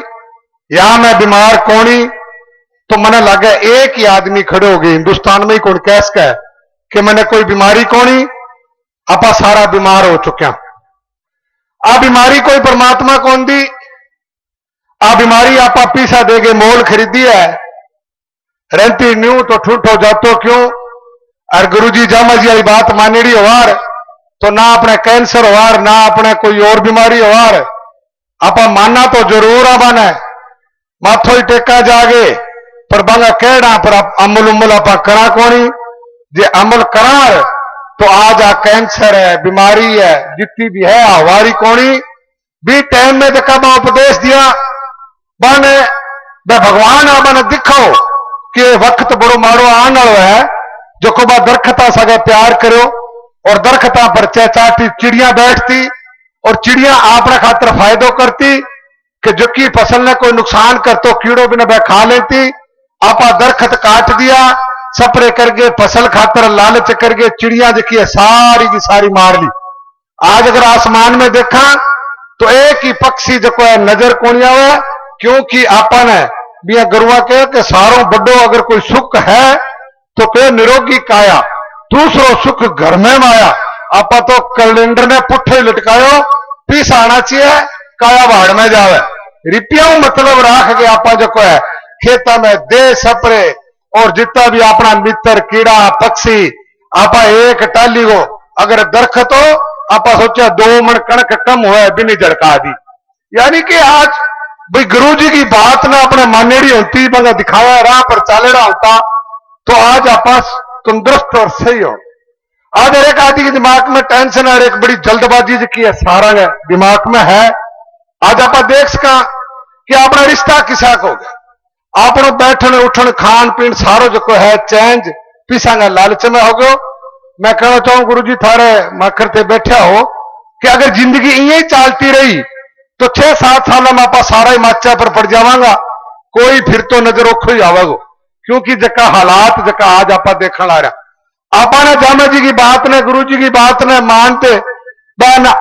या मैं बीमार कोनी, तो मैंने लगे एक ही आदमी खड़े हो गए हिंदुस्तान में ही कौन कैस कह कि मैंने कोई बीमारी कोनी, आपा सारा बीमार हो चुके। आ बीमारी कोई परमात्मा कौन दी, आ बीमारी आपा पीसा देगे मोल खरीदी है, रहती न्यू तो ठूठ हो जातो क्यों। और गुरुजी जामा जी वाली बात मानेड़ी होवार तो ना अपने कैंसर होवार ना अपने कोई और बीमारी होवार, आपा मानना तो जरूर आवन है, माथो ही टेका जागे, पर बांगा कहना पर अमल उमल आपा करा कोनी। जे अमल करार तो आज आ कैंसर है बीमारी है जितनी भी है हवारी कोनी भी टाइम में देखा बा उपदेश दिया बाने भगवान आपने दिखो कि वक्त बड़ो मारो आने वाला है जो को बा दरखता सगे प्यार करो और दरखता पर चहचाती चिड़िया बैठती और चिड़िया आपने खातर फायदो करती कि जो की फसल ने कोई नुकसान कर तो कीड़ों भी न खा लेती। आपा दरखत काट दिया सपरे करके फसल खातर लालच करके चिड़िया देखी है सारी की सारी मार ली। आज अगर आसमान में देखा तो एक ही पक्षी जो है नजर कोनी आवे क्योंकि आपन बिया गुरुआ कह के सारों बड़ो अगर कोई सुख है तो कह निरोगी काया, दूसरो सुख घर में माया। आपा तो कैलेंडर ने पुट्ठे ही लटकायो, पीस आना चाहिए काया भाड़ में जावे। रिपिया मतलब राख के आपा जो है खेता में दे सपरे, और जितना भी अपना मित्र कीड़ा पक्षी आपा एक टाली को अगर दरखत हो आपा सोचा 2 मन कणक कम हुआ बिनी झड़का दी। यानी कि आज भाई गुरु जी की बात ना अपने मानेड़ी होती, मगर दिखाया राह पर चालेड़ा होता तो आज आपा तंदुरुस्त और सही हो। आज हर एक आदमी के दिमाग में टेंशन है, एक बड़ी जल्दबाजी की है सारा दिमाग में है। आज आप देख सका कि अपना रिश्ता किसा को हो गया, आपनो बैठन उठन खान पीन सारो जो है चेंज पिसांगा लालच में हो गयो। मैं कहना चाहूं गुरु जी थारे मखर ते बैठा हो कि अगर जिंदगी इं ही चलती रही तो 6-7 साल में आप सारा ही माचा पर पड़ जावांगा, कोई फिर तो नजर ओखो ही आवेगो। क्योंकि जका हालात जका आज आप देखने ला रहा, आपा ने जामा जी की बात ने गुरु जी की बात ने मानते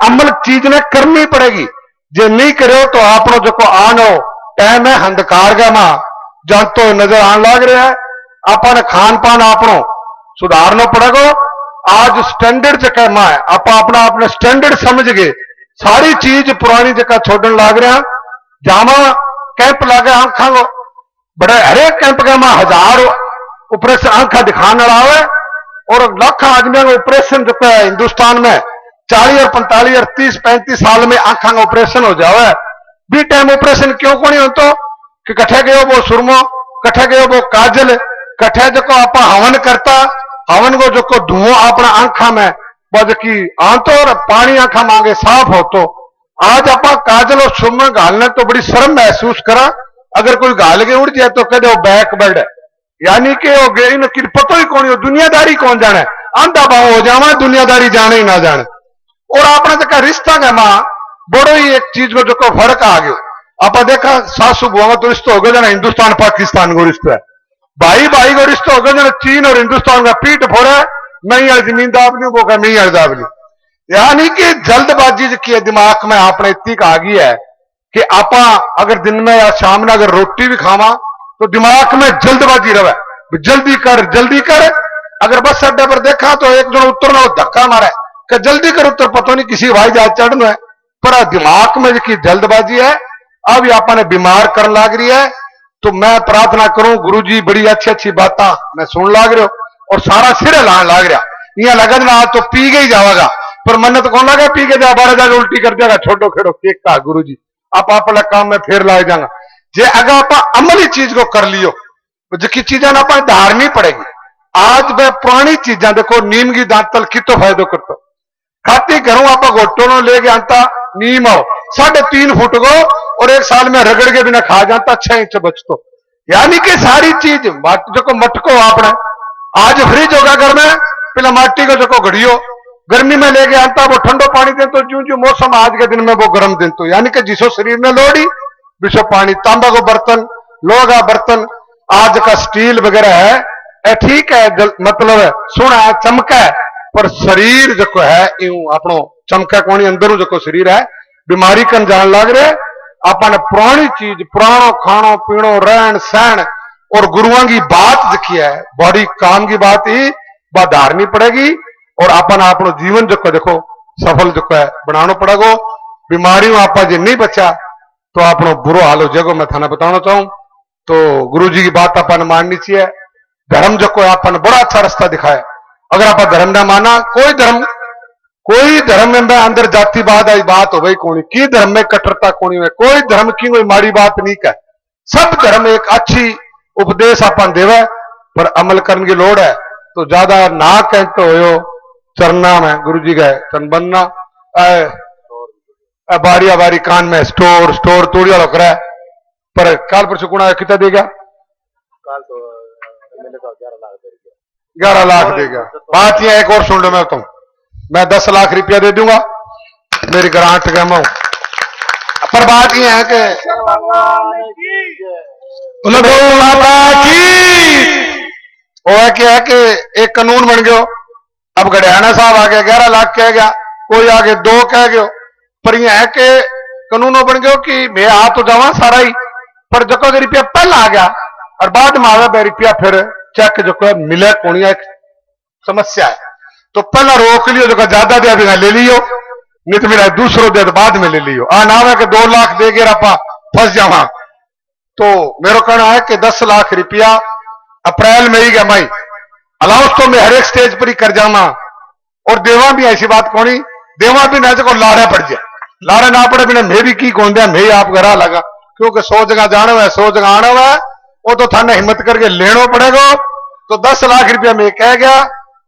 अमल चीज ने करनी पड़ेगी। जे नहीं करो तो आपनो जो आनो टाइम है अंधकार का मां जानतो नजर आने लग रहा है। आपा ने खान पान आपनो सुधारना पड़ेगा। आज स्टैंडर्ड जगह मां है, आप अपना अपने स्टैंडर्ड समझ गए, सारी चीज पुरानी जगह छोड़न लग रहा। जामा कैंप लागे आंखा को बड़े हरेक कैंप के मां 1000 ऑपरेशन आंखा दिखाने वाला है, और लाख आदमियों का ऑपरेशन जो है हिंदुस्तान में 40 और 45 और 30-35 साल में आंखा का ऑपरेशन हो जावे। बी टाइम ऑपरेशन क्यों को नहीं होता कि कठे गयो वो सुरमो, कठे गयो वो काजल, कठे जो आप हवन करता, हवन को जो धुआं अपना आंखा में बजकी आंतो और पानी आंखा मांगे साफ हो। तो आज आप काजल और सुरमा घालने तो बड़ी शर्म महसूस करा, अगर कोई घाल के उड़ जाए तो कहते वो बैकवर्ड है। यानी कि वो इन पतो ही कौन हो, दुनियादारी कौन जाने, आंधा भाव हो जावा दुनियादारी जाने ही ना जाने। और अपना जगह रिश्ता का मां बड़ो ही एक चीज में जो फर्क आ गयो। आप देखा सासू बुआ तो रिश्ता हो गया जाना हिंदुस्तान पाकिस्तान को रिश्ता है, भाई भाई को रिश्ता हो गया जाना चीन और हिंदुस्तान का पीठ फोड़ा नहीं यार जमीन दाबनी वो का नहीं यार दाबनी। यानी कि जल्दबाजी की दिमाग में आपने इतनी आ गई है कि आप अगर दिन में या शाम में अगर रोटी भी खावा तो दिमाग में जल्दबाजी रहे, जल्दी कर। अगर बस अड्डे पर देखा तो एक जन उतरना धक्का मारा कि जल्दी कर उतर, पता नहीं किसी हवाई जहाज चढ़ना है, पर दिमाग में की जल्दबाजी है अब आपने बीमार कर लाग रही है। तो मैं प्रार्थना करूं गुरु जी बड़ी अच्छी बात मैं सुन लाग रहे हो और सारा सिरे लान लाग रहा, यहाँ लगन ना तो पी के ही जाएगा, पर मन तो कौन लगा पी के जा 12 जाके उल्टी कर देगा, छोड़ो खेड़ो केक का गुरु जी आप अपना काम में फिर लाए जाएगा। जे अगर आप अमली चीज को कर लियो जो की चीजें ना धारनी पड़ेगी। आज वह पुरानी चीजें देखो नीम की दांतल की तो फायदो करता खाती घरों आप घोटो न ले गया नीम हो 3.5 फुट को और 1 साल में रगड़ के बिना खा जाता 6 इंच बचतो। यानी कि सारी चीज जो मटको आपने आज फ्रिज होगा घर में पहले माटी को जो घड़ियो गर्मी में ले गया वो ठंडो पानी दे तो जो मौसम आज के दिन में वो गर्म दिन तो यानी कि जिसो शरीर में लोड़ी विशो पानी तांबा को बर्तन लोहा का बर्तन आज का स्टील वगैरह है ठीक है मतलब सोना है चमका है पर शरीर जो है यूं अपनो चमका कोनी अंदरों जो शरीर है बीमारी कन जान लग रहे। अपन पुरानी चीज पुरानो खानो पीनो रहन सहन और गुरुओं की बात देखी है बड़ी काम की बात ही बात धारनी पड़ेगी और अपन अपनो जीवन जो देखो सफल जो है बनाना पड़ेगा। बीमारियों आप जो नहीं बचा तो अपनो बुरो हाल हो जाएगा। मैं थाना बताना चाहूं तो गुरु जी की बात अपन माननी चाहिए। धर्म जो कोई अपन बड़ा अच्छा रास्ता दिखाए। अगर आप धर्म ना माना कोई धर्म में अंदर जातिवाद आई बात हो गई कोई की धर्म में कट्टरता कोई है कोई धर्म की कोई माड़ी बात नहीं कह। सब धर्म एक अच्छी उपदेश अपन देवे पर अमल करने की लोड़ है। तो ज्यादा ना कह तो हो चरना में गुरु जी गए चन बनना बारिया बारी कान में स्टोर तोड़िया लोग रहा पर काल पर सुकुना कितना देगा काल तो 11 लाख देगा। बात यह एक और सुन लो मैं 10 लाख रुपया दे दूंगा मेरी ग्रांट का मैं पर बात यह है कि वो है क्या है कि एक कानून बन गयो। अब गढ़ियाना साहब आगे 11 लाख कह गया कोई आगे 2 कह गयो पर यह है कि कानून बन गयो कि मैं आ तो जावा सारा ही पर जो रुपया पहला आ गया और बाद में आवे रुपया फिर चेक जो मिले कोनी एक समस्या है। तो पहला रोक लियो, जो ज्यादा दिया बिना ले लियो, नहीं तो मेरा दूसरो दे तो बाद में ले लियो। ना है कि 2 लाख दे गए आप फंस जावा। तो मेरा कहना है कि 10 लाख रुपया अप्रैल में ही गया मई अलाउंस तो मैं हर एक स्टेज पर ही कर जावा। और देवा भी ऐसी बात कौनी, देवा भी ना जो लारे पड़ जाए, लारे ना पड़े बिना मैं भी की कौन दिया, मैं आप घरा लगा, क्योंकि 100 जगह जाना हुआ है, 100 जगह आना हुआ है, वो तो थाने हिम्मत करके लेना पड़ेगा। तो 10 लाख रुपया में कह गया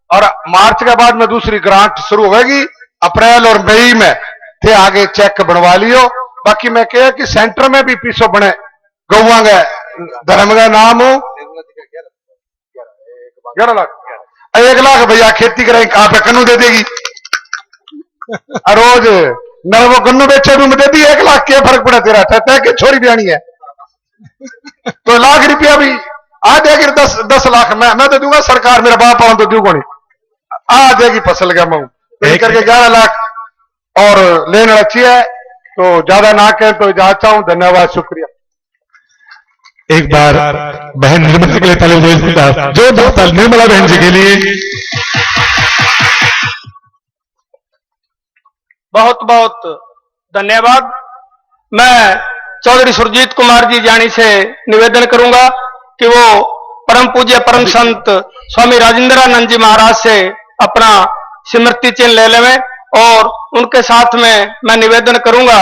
और मार्च के बाद में दूसरी ग्रांट शुरू होगी, अप्रैल और मई में थे आगे चेक बनवा लियो। बाकी मैं कह कि सेंटर में भी पीछो बने गौवा गए धर्म का नाम हो 11 लाख 1 लाख भैया खेती करें कहां पे कन्नू दे देगी रोज न वो कन्नू बेचे रूम दे दी 1 लाख क्या फर्क पड़ा तेरा तय के छोरी ब्यानी है। तो लाख रुपया भी आ देगी 10 लाख मैं तो दूंगा, सरकार मेरा बाप आऊं तो दूंगा नहीं, आ देगी फसल का मऊ करके 11 लाख और लेना अच्छी है। तो ज्यादा ना कहें तो चाहता हूं, धन्यवाद, शुक्रिया। एक बार बहन निर्मला के लिए ताली जो निर्मला बहन जी के लिए बहुत बहुत धन्यवाद। मैं चौधरी सुरजीत कुमार जी जानी से निवेदन करूंगा कि वो परम पूज्य परम संत स्वामी राजेंद्रानंद जी महाराज से अपना स्मृति चिन्ह ले लेवें और उनके साथ में मैं निवेदन करूंगा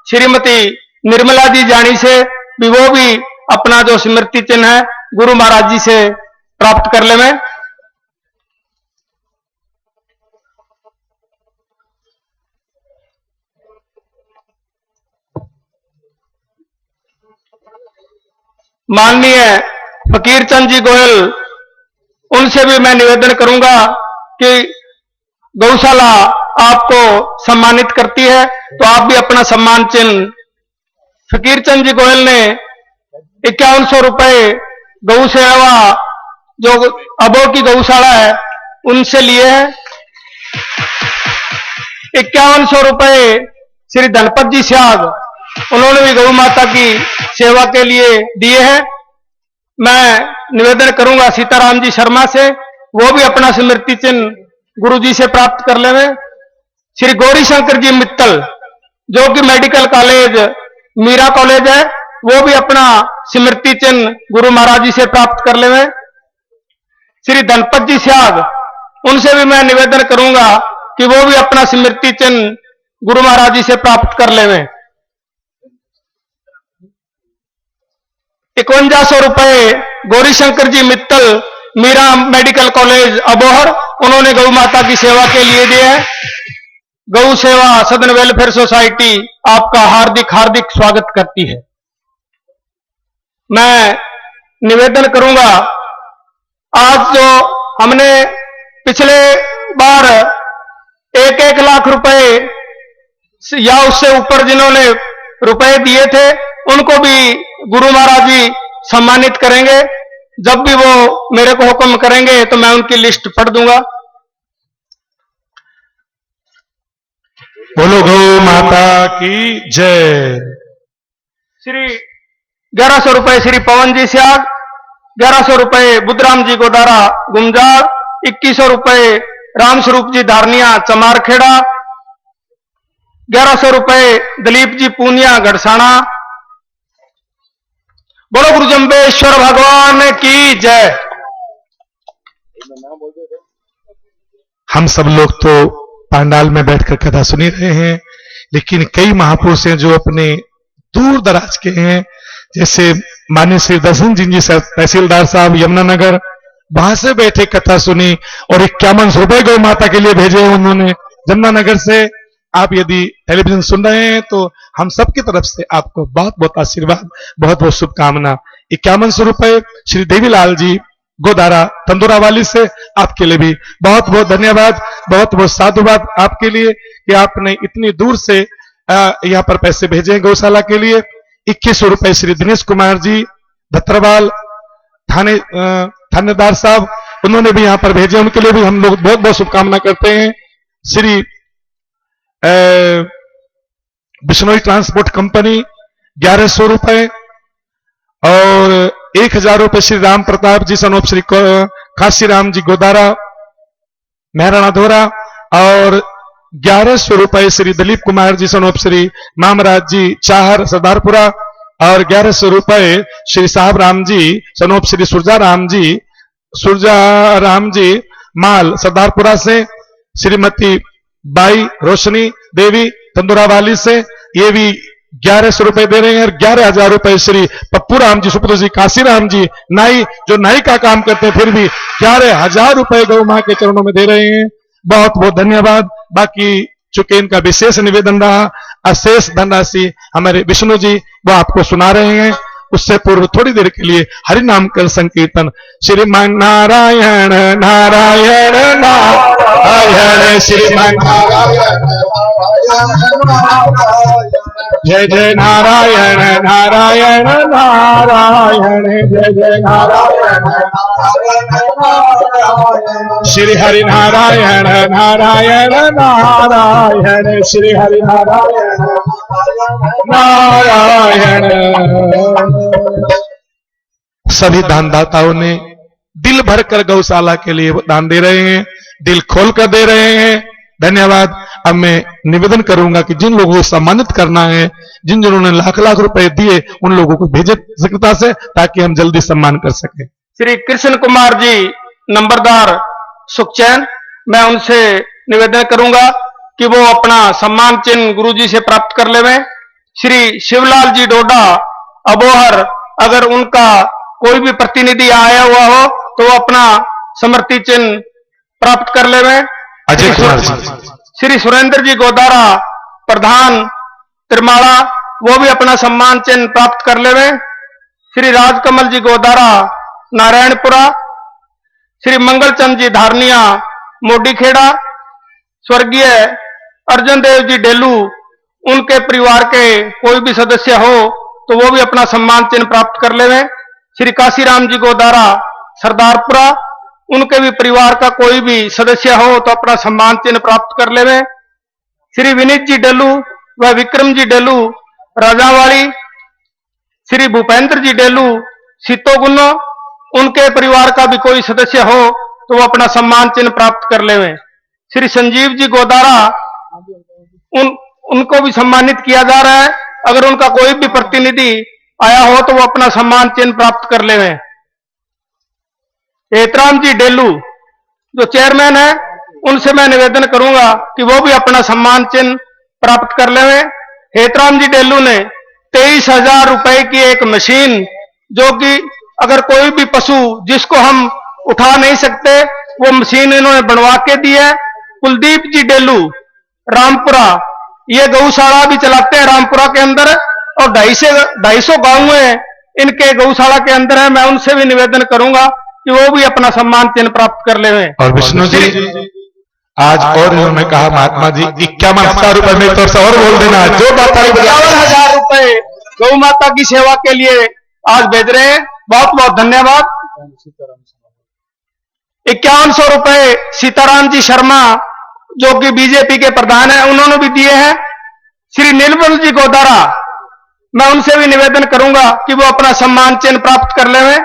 श्रीमती निर्मला जी जानी से भी वो भी अपना जो स्मृति चिन्ह है गुरु महाराज जी से प्राप्त कर लेवें। माननीय फकीर चंद जी गोयल, उनसे भी मैं निवेदन करूंगा कि गौशाला आपको सम्मानित करती है तो आप भी अपना सम्मान चिन्ह फकीर चंद जी गोयल ने 5100 रुपए गौ सेवा जो अबो की गौशाला है उनसे लिए हैं। 5100 रुपए श्री धनपत जी स्याग उन्होंने भी गौ माता की सेवा के लिए दिए हैं। मैं निवेदन करूंगा सीताराम जी शर्मा से, वो भी अपना स्मृति चिन्ह गुरु जी से प्राप्त कर लेवे। श्री गौरी शंकर जी मित्तल जो कि मेडिकल कॉलेज मीरा कॉलेज है, वो भी अपना स्मृति चिन्ह गुरु महाराज जी से प्राप्त कर लेवे। श्री धनपत जी स्याग, उनसे भी मैं निवेदन करूंगा कि वो भी अपना स्मृति चिन्ह गुरु महाराज जी से प्राप्त कर लेवे। 5100 रुपए गौरी शंकर जी मित्तल मीरा मेडिकल कॉलेज अबोहर, उन्होंने गौ माता की सेवा के लिए दिए हैं। गौ सेवा सदन वेलफेयर सोसाइटी आपका हार्दिक हार्दिक स्वागत करती है। मैं निवेदन करूंगा आज जो हमने पिछले बार 1-1 लाख रुपए या उससे ऊपर जिन्होंने रुपए दिए थे उनको भी गुरु महाराज जी सम्मानित करेंगे। जब भी वो मेरे को हुक्म करेंगे तो मैं उनकी लिस्ट पढ़ दूंगा। बोलो गौ माता की जय। श्री 1100 रुपए श्री पवन जी स्याग, 1100 रुपए बुद्धराम जी गोदारा गुमजार, 2100 रुपए रामस्वरूप जी धारनिया चमारखेड़ा, 1100 रुपए दलीप जी पूनिया गढ़साना। बोलो गुरु जम्बेश्वर भगवान की जय। हम सब लोग तो पांडाल में बैठकर कथा सुनी रहे हैं, लेकिन कई महापुरुष हैं जो अपने दूर दराज के हैं, जैसे माननीय श्री दर्शन जी से तहसीलदार साहब यमुनानगर, वहां से बैठे कथा सुनी और 51 रुपए गौ माता के लिए भेजे उन्होंने यमुनानगर से। आप यदि टेलीविजन सुन रहे हैं तो हम सबकी तरफ से आपको बहुत बहुत आशीर्वाद, बहुत बहुत शुभकामना। 5100 रुपए श्री देवीलाल जी गोदारा तंदूरावाली से आपके लिए भी बहुत बहुत धन्यवाद, बहुत बहुत साधुवाद आपके लिए कि आपने इतनी दूर से यहाँ पर पैसे भेजे गौशाला के लिए। 2100 रुपए श्री दिनेश कुमार जी धत्रवाल थानेदार साहब, उन्होंने भी यहाँ पर भेजे, उनके लिए भी हम लोग बहुत बहुत शुभकामना करते हैं। श्री बिश्नोई ट्रांसपोर्ट कंपनी 1100 रुपए, और 1000 रुपए श्री राम प्रताप जी सन ऑफ श्री काशीराम जी गोदारा महराणा धोरा और 1100 रुपए श्री दिलीप कुमार जी सन ऑफ श्री मामराज जी चाहर सरदारपुरा और 1100 रुपए श्री साहब राम जी सन ऑफ श्री सुरजा राम जी माल सरदारपुरा से, श्रीमती बाई रोशनी देवी तंदुरावाली से ये भी 1100 रुपए दे रहे हैं और 11,000 रुपए श्री पप्पू राम जी सुपुत्र जी काशीराम जी नाई जो नाई का काम करते हैं फिर भी 11,000 रुपए गौ मां के चरणों में दे रहे हैं। बहुत बहुत धन्यवाद। बाकी चूंकि इनका विशेष निवेदन रहा, अशेष धनराशि हमारे विष्णु जी वो आपको सुना रहे हैं। उससे पूर्व थोड़ी देर के लिए हरि नाम कर संकीर्तन श्रीमान नारायण नारायण नारायण श्रीमान नारायण जय जय नारायण नारायण नारायण जय जय नारायण श्री हरि नारायण नारायण नारायण श्री हरि नारायण नारायण। सभी दानदाताओं ने दिल भरकर गौशाला के लिए दान दे रहे हैं, दिल खोलकर दे रहे हैं। धन्यवाद। अब मैं निवेदन करूंगा कि जिन लोगों को सम्मानित करना है, जिन्होंने लाख लाख रुपए दिए, उन लोगों को भेजे सकता से ताकि हम जल्दी सम्मान कर सके। श्री कृष्ण कुमार जी नंबरदार सुखचैन, मैं उनसे निवेदन करूंगा कि वो अपना सम्मान चिन्ह गुरुजी से प्राप्त कर लेवे। श्री शिवलाल जी डोडा अबोहर, अगर उनका कोई भी प्रतिनिधि आया हुआ हो तो वो अपना समृति चिन्ह प्राप्त कर लेवे। अजय कुमार जी, श्री सुरेंद्र जी गोदारा प्रधान त्रिमाला, वो भी अपना सम्मान चिन्ह प्राप्त कर लेवे। श्री राजकमल जी गोदारा नारायणपुरा, श्री मंगलचंद जी धारनिया मोडीखेड़ा, स्वर्गीय अर्जुन देव जी डेलू, उनके परिवार के कोई भी सदस्य हो तो वो भी अपना सम्मान चिन्ह प्राप्त कर लेवे। श्री काशीराम जी गोदारा सरदारपुरा, उनके भी परिवार का कोई भी सदस्य हो तो अपना सम्मान चिन्ह प्राप्त कर लेवे। श्री विनीत जी डेलू व विक्रम जी डेलू राजावाड़ी, श्री भूपेंद्र जी डेलू सीतोगुन्नो, उनके परिवार का भी कोई सदस्य हो तो वो अपना सम्मान चिन्ह प्राप्त कर लेवे। श्री संजीव जी गोदारा, उनको भी सम्मानित किया जा रहा है। अगर उनका कोई भी प्रतिनिधि आया हो तो वो अपना सम्मान चिन्ह प्राप्त कर लेवे। हेतराम जी डेलू जो चेयरमैन है, उनसे मैं निवेदन करूंगा कि वो भी अपना सम्मान चिन्ह प्राप्त कर लेवे। हेतराम जी डेलू ने 23,000 रुपए की एक मशीन, जो कि अगर कोई भी पशु जिसको हम उठा नहीं सकते, वो मशीन इन्होंने बनवा के दी है। कुलदीप जी डेलू रामपुरा, ये गौशाला भी चलाते हैं रामपुरा के अंदर और 250 गांव इनके गौशाला के अंदर है। मैं उनसे भी निवेदन करूंगा कि वो भी अपना सम्मान चिन्ह प्राप्त कर ले। और विष्णु जी आज और इन्होंने कहा महात्मा जी 51,000 रुपए में तो और बोल देना, जो बात 51,000 रुपए गौ माता की सेवा के लिए आज भेज रहे हैं। बहुत बहुत धन्यवाद। 5100 रुपए सीताराम जी शर्मा जो कि बीजेपी के प्रधान है, उन्होंने भी दिए हैं। श्री नीलमल जी गोदारा, मैं उनसे भी निवेदन करूंगा कि वो अपना सम्मान चिन्ह प्राप्त कर लेवे।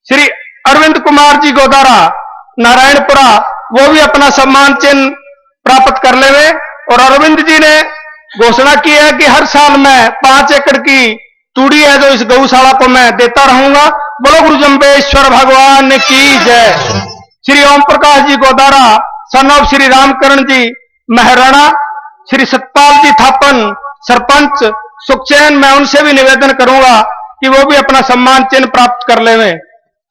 श्री अरविंद कुमार जी गोदारा नारायणपुरा, वो भी अपना सम्मान चिन्ह प्राप्त कर लेवे। और अरविंद जी ने घोषणा की है कि हर साल मैं 5 एकड़ की तूड़ी है जो इस गौशाला को मैं देता रहूंगा। बोलो गुरु जम्बेश्वर भगवान की जय। श्री ओम प्रकाश जी गोदारा सन ऑफ श्री रामकरण जी महराणा, श्री सतपाल जी थापन सरपंच सुखचैन, मैं उनसे भी निवेदन करूंगा कि वो भी अपना सम्मान चिन्ह प्राप्त कर लेवे।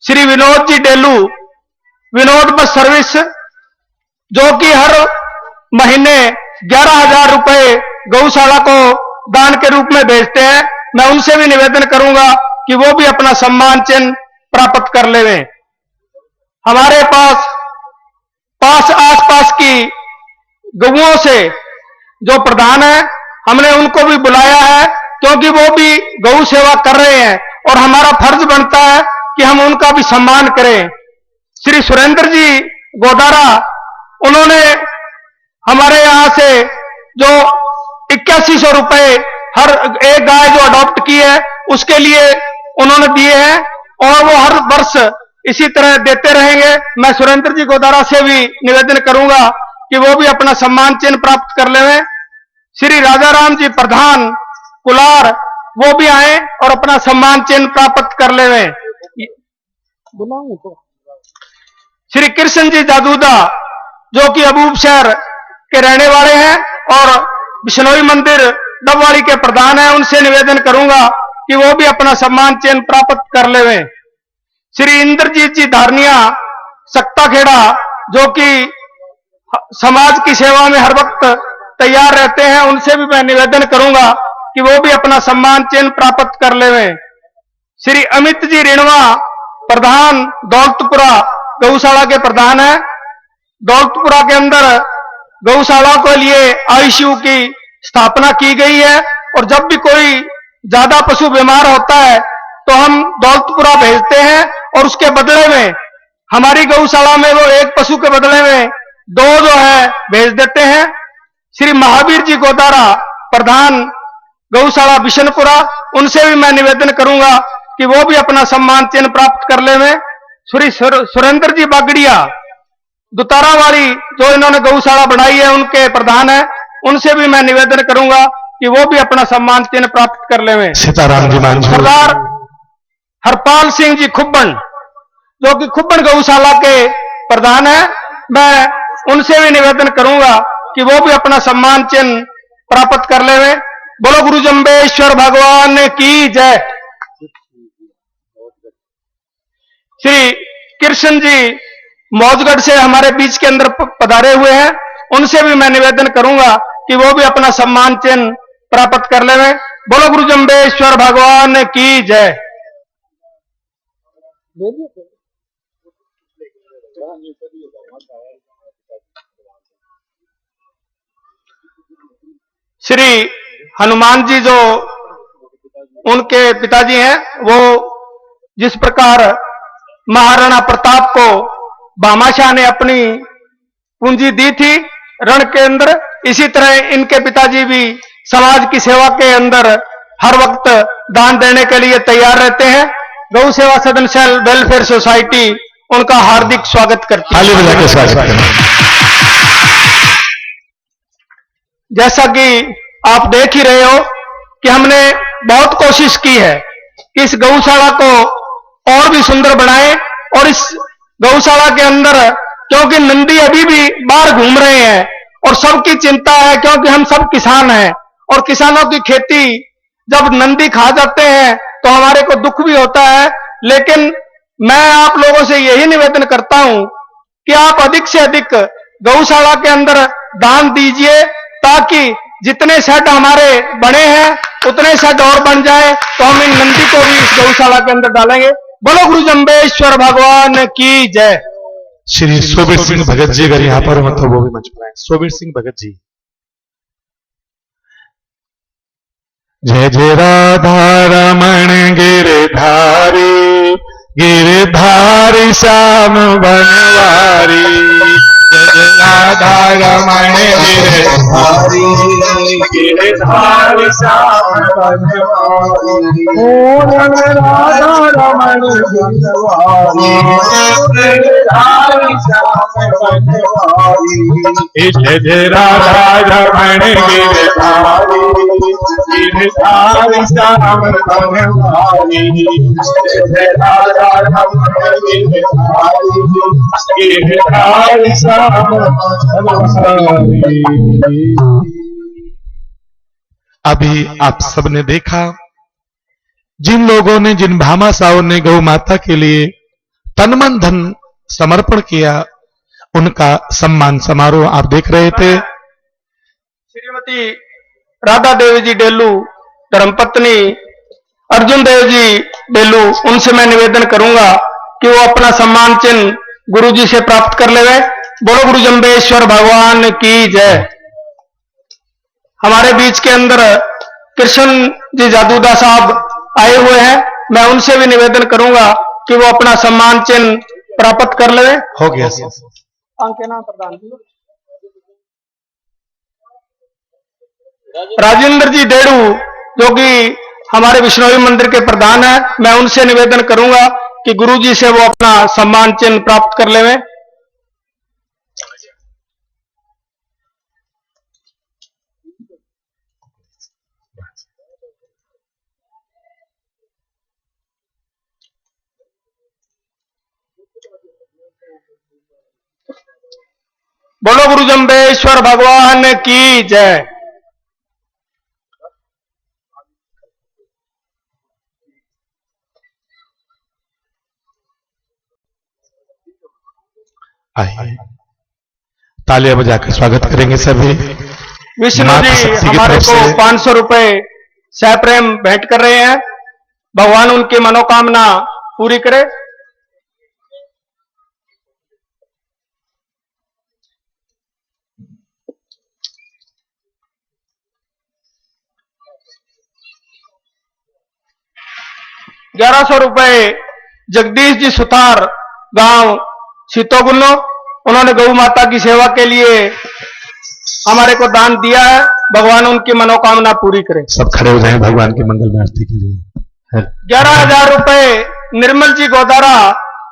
श्री विनोद जी डेलू विनोद बस सर्विस, जो कि हर महीने 11,000 रुपए गौशाला को दान के रूप में भेजते हैं, मैं उनसे भी निवेदन करूंगा कि वो भी अपना सम्मान चिन्ह प्राप्त कर लेवे। हमारे पास आसपास की गौओं से जो प्रधान है, हमने उनको भी बुलाया है क्योंकि वो भी गौ सेवा कर रहे हैं और हमारा फर्ज बनता है कि हम उनका भी सम्मान करें। श्री सुरेंद्र जी गोदारा, उन्होंने हमारे यहां से जो 8100 रुपए हर एक गाय जो अडॉप्ट की है उसके लिए उन्होंने दिए हैं और वो हर वर्ष इसी तरह देते रहेंगे। मैं सुरेंद्र जी गोदारा से भी निवेदन करूंगा कि वो भी अपना सम्मान चिन्ह प्राप्त कर लें। श्री राजाराम जी प्रधान कुलार वो भी आए और अपना सम्मान चिन्ह प्राप्त कर लें। श्री कृष्ण जी जादूदा जो कि अबूब शहर के रहने वाले हैं और बिश्नोई मंदिर डबवाड़ी के प्रधान हैं, उनसे निवेदन करूंगा कि वो भी अपना सम्मान चिन्ह प्राप्त कर लें। श्री इंद्रजीत जी धारनिया सक्ता खेड़ा जो कि समाज की सेवा में हर वक्त तैयार रहते हैं, उनसे भी मैं निवेदन करूंगा कि वो भी अपना सम्मान चिन्ह प्राप्त कर लें। श्री अमित जी रिणवा प्रधान दौलतपुरा गौशाला के प्रधान है। दौलतपुरा के अंदर गौशाला के लिए आईसीयू की स्थापना की गई है और जब भी कोई ज्यादा पशु बीमार होता है तो हम दौलतपुरा भेजते हैं और उसके बदले में हमारी गौशाला में वो एक पशु के बदले में 2 जो है भेज देते हैं। श्री महावीर जी गोदारा प्रधान गौशाला बिशनपुरा, उनसे भी मैं निवेदन करूंगा कि वो भी अपना सम्मान चिन्ह प्राप्त कर लें। श्री सुरेंद्र जी बागड़िया दुतारा वाली जो इन्होंने गौशाला बनाई है उनके प्रधान है, उनसे भी मैं निवेदन करूंगा कि वो भी अपना सम्मान चिन्ह प्राप्त कर लें। सीताराम जी मान सरदार हरपाल सिंह जी खुब्बन जो कि खुब्बन गौशाला के प्रधान है, मैं उनसे भी निवेदन करूंगा कि वो भी अपना सम्मान चिन्ह प्राप्त कर लें। बोलो गुरु जम्बेश्वर भगवान की जय। श्री कृष्ण जी मौजगढ़ से हमारे बीच के अंदर पधारे हुए हैं, उनसे भी मैं निवेदन करूंगा कि वो भी अपना सम्मान चिन्ह प्राप्त कर लें। बोलो गुरु जम्बेश्वर भगवान की जय। श्री हनुमान जी जो उनके पिताजी हैं, वो जिस प्रकार महाराणा प्रताप को भामाशाह ने अपनी पूंजी दी थी रण के अंदर, इसी तरह इनके पिताजी भी समाज की सेवा के अंदर हर वक्त दान देने के लिए तैयार रहते हैं। गौ सेवा सदन सेल वेलफेयर सोसाइटी उनका हार्दिक स्वागत करती है। जैसा कि आप देख ही रहे हो कि हमने बहुत कोशिश की है कि इस गौशाला को और भी सुंदर बनाएं और इस गौशाला के अंदर, क्योंकि नंदी अभी भी बाहर घूम रहे हैं और सबकी चिंता है क्योंकि हम सब किसान हैं और किसानों की खेती जब नंदी खा जाते हैं तो हमारे को दुख भी होता है। लेकिन मैं आप लोगों से यही निवेदन करता हूं कि आप अधिक से अधिक गौशाला के अंदर दान दीजिए ताकि जितने शेड हमारे बने हैं उतने शेड और बन जाए तो हम इन नंदी को भी इस गौशाला के अंदर डालेंगे। बोलो गुरु जम्बेश्वर भगवान की जय। श्री सोबीर सिंह भगत जी अगर यहाँ पर मतलब वो भी मंच पर आए। सोबीर सिंह भगत जी। जय जय राधा रमण गिरधारी, गिरधारी श्याम बनवारी। जय जय राधा रमण गिरधारी, गिरधारी श्याम बनवारी। ओ राधा रमण गिरधारी, गिरधारी श्याम बनवारी। जय जय राधा रमण गिरधारी, गिरधारी श्याम बनवारी। जय जय राधा रमण गिरधारी, गिरधारी श्याम बनवारी। अभी आप सबने देखा जिन लोगों ने, जिन भामाशाहों ने गौ माता के लिए तन मन धन समर्पण किया, उनका सम्मान समारोह आप देख रहे थे। श्रीमती राधा देवी जी डेलू धर्मपत्नी अर्जुन देव जी डेलू, उनसे मैं निवेदन करूंगा कि वो अपना सम्मान चिन्ह गुरु जी से प्राप्त कर लेवे। बोलो गुरु जम्बेश्वर भगवान की जय। हमारे बीच के अंदर कृष्ण जी जादूदा साहब आए हुए हैं, मैं उनसे भी निवेदन करूंगा कि वो अपना सम्मान चिन्ह प्राप्त कर लेवे। हो गया सर। प्रधान जी राजेंद्र जी डेड़ू जो कि हमारे विष्णोई मंदिर के प्रधान हैं, मैं उनसे निवेदन करूंगा कि गुरुजी से वो अपना सम्मान चिन्ह प्राप्त कर लेवें। बोलो गुरु जम्बेश्वर भगवान की जय। आइए तालियां बजाकर स्वागत करेंगे सभी। विष्णु जी हमारे को 500 रुपए सहप्रेम भेंट कर रहे हैं, भगवान उनकी मनोकामना पूरी करे। ₹1100 जगदीश जी सुतार, गांव सीतोगुन्नो, उन्होंने गौ माता की सेवा के लिए हमारे को दान दिया है, भगवान उनकी मनोकामना पूरी करे। सब खड़े हो जाएं भगवान की मंगल में आरती के लिए। 11,000 रुपए निर्मल जी गोदारा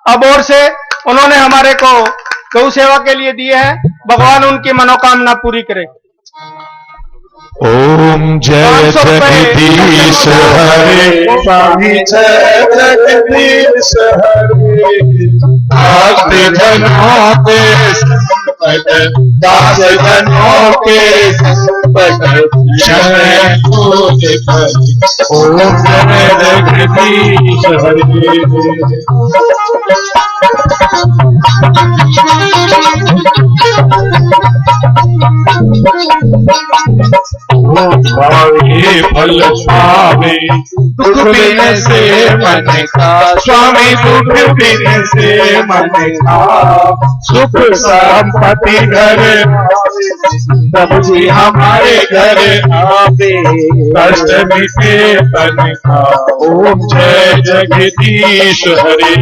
अबोर से, उन्होंने हमारे को गौ सेवा के लिए दिए हैं, भगवान उनकी मनोकामना पूरी करे। ओम जय जगदीश हरे, स्वामी जय जगदीश हरे, भक्त जनों के संकट, दास जनों के संकट, क्षय तुझ पर। ओम जय जगदीश हरे। स्वामी फल पावे दुख बिन से मन का, स्वामी दुख बिन से मन का, सुख संपत्ति घर प्रभु जी हमारे घर आवे, कष्ट मिटे तन का। ओम जय जगदीश हरे।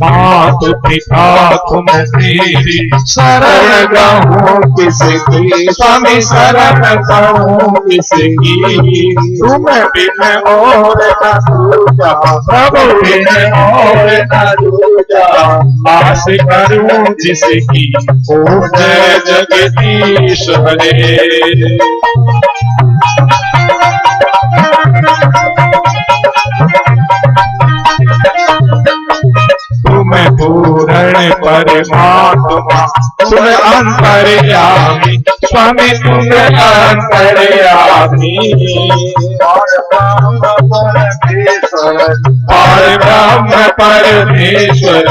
मात पिता तुम तेरी शरण गाऊं किसकी, स्वामी शरण गाऊं किसकी, तुम बिन और न दूजा, प्रभु बिन और न दूजा, आस करूं जिसकी। ओम जय जगदीश हरे। तुम पूर्ण परमात्मा, तुम अंतर्यामी, स्वामी तुम अंतर्यामी, और ब्रह्म परमेश्वर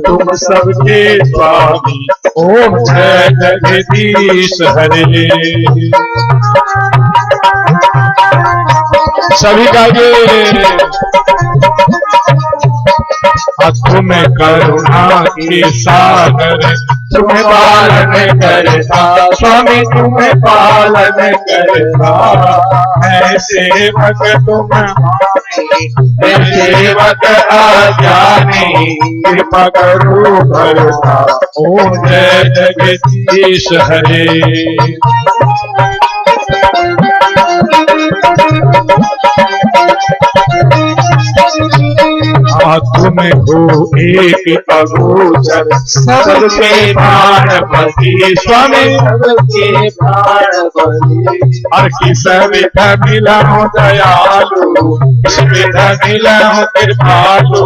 तुम सबके स्वामी। ओम जय जगदीश हरे। सभी गाइए। तुम्हें करुणा के सागर, तुम्हें पालन करता, स्वामी तुम्हें पालन करता, मैं सेवक तुम्हारे, सेवक आज्ञानी, कृपा करो भरता। ओम जय जगदीश हरे। तुम्हें हो एक अगोचर, सबके प्राणपति, स्वामी सबके प्राणपति, हर किस विध मिलहु दयालु, किस विध मिलहु कृपालु,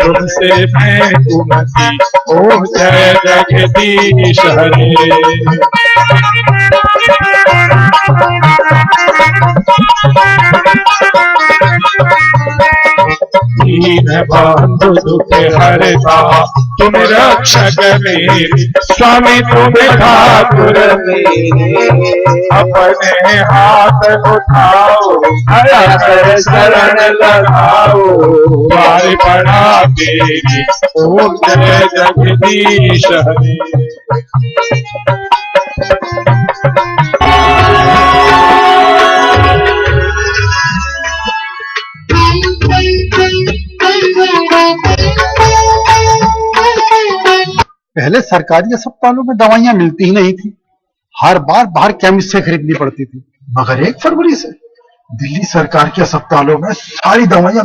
तुमसे मैं कुमति। ओम जय जगदीश हरे। दीन बंधु दुख हरता, तुम रक्षक मेरे, स्वामी तुम ठाकुर मेरे, अपने हाथ उठाओ, दया कर शरण लगाओ, द्वार बड़ा तेरी। ओम जय जगदीश हरे। पहले सरकारी अस्पतालों में दवाइयां मिलती ही नहीं थी, हर बार बाहर केमिस्ट से खरीदनी पड़ती थी। मगर 1 फरवरी से दिल्ली सरकार के अस्पतालों में सारी दवाइयां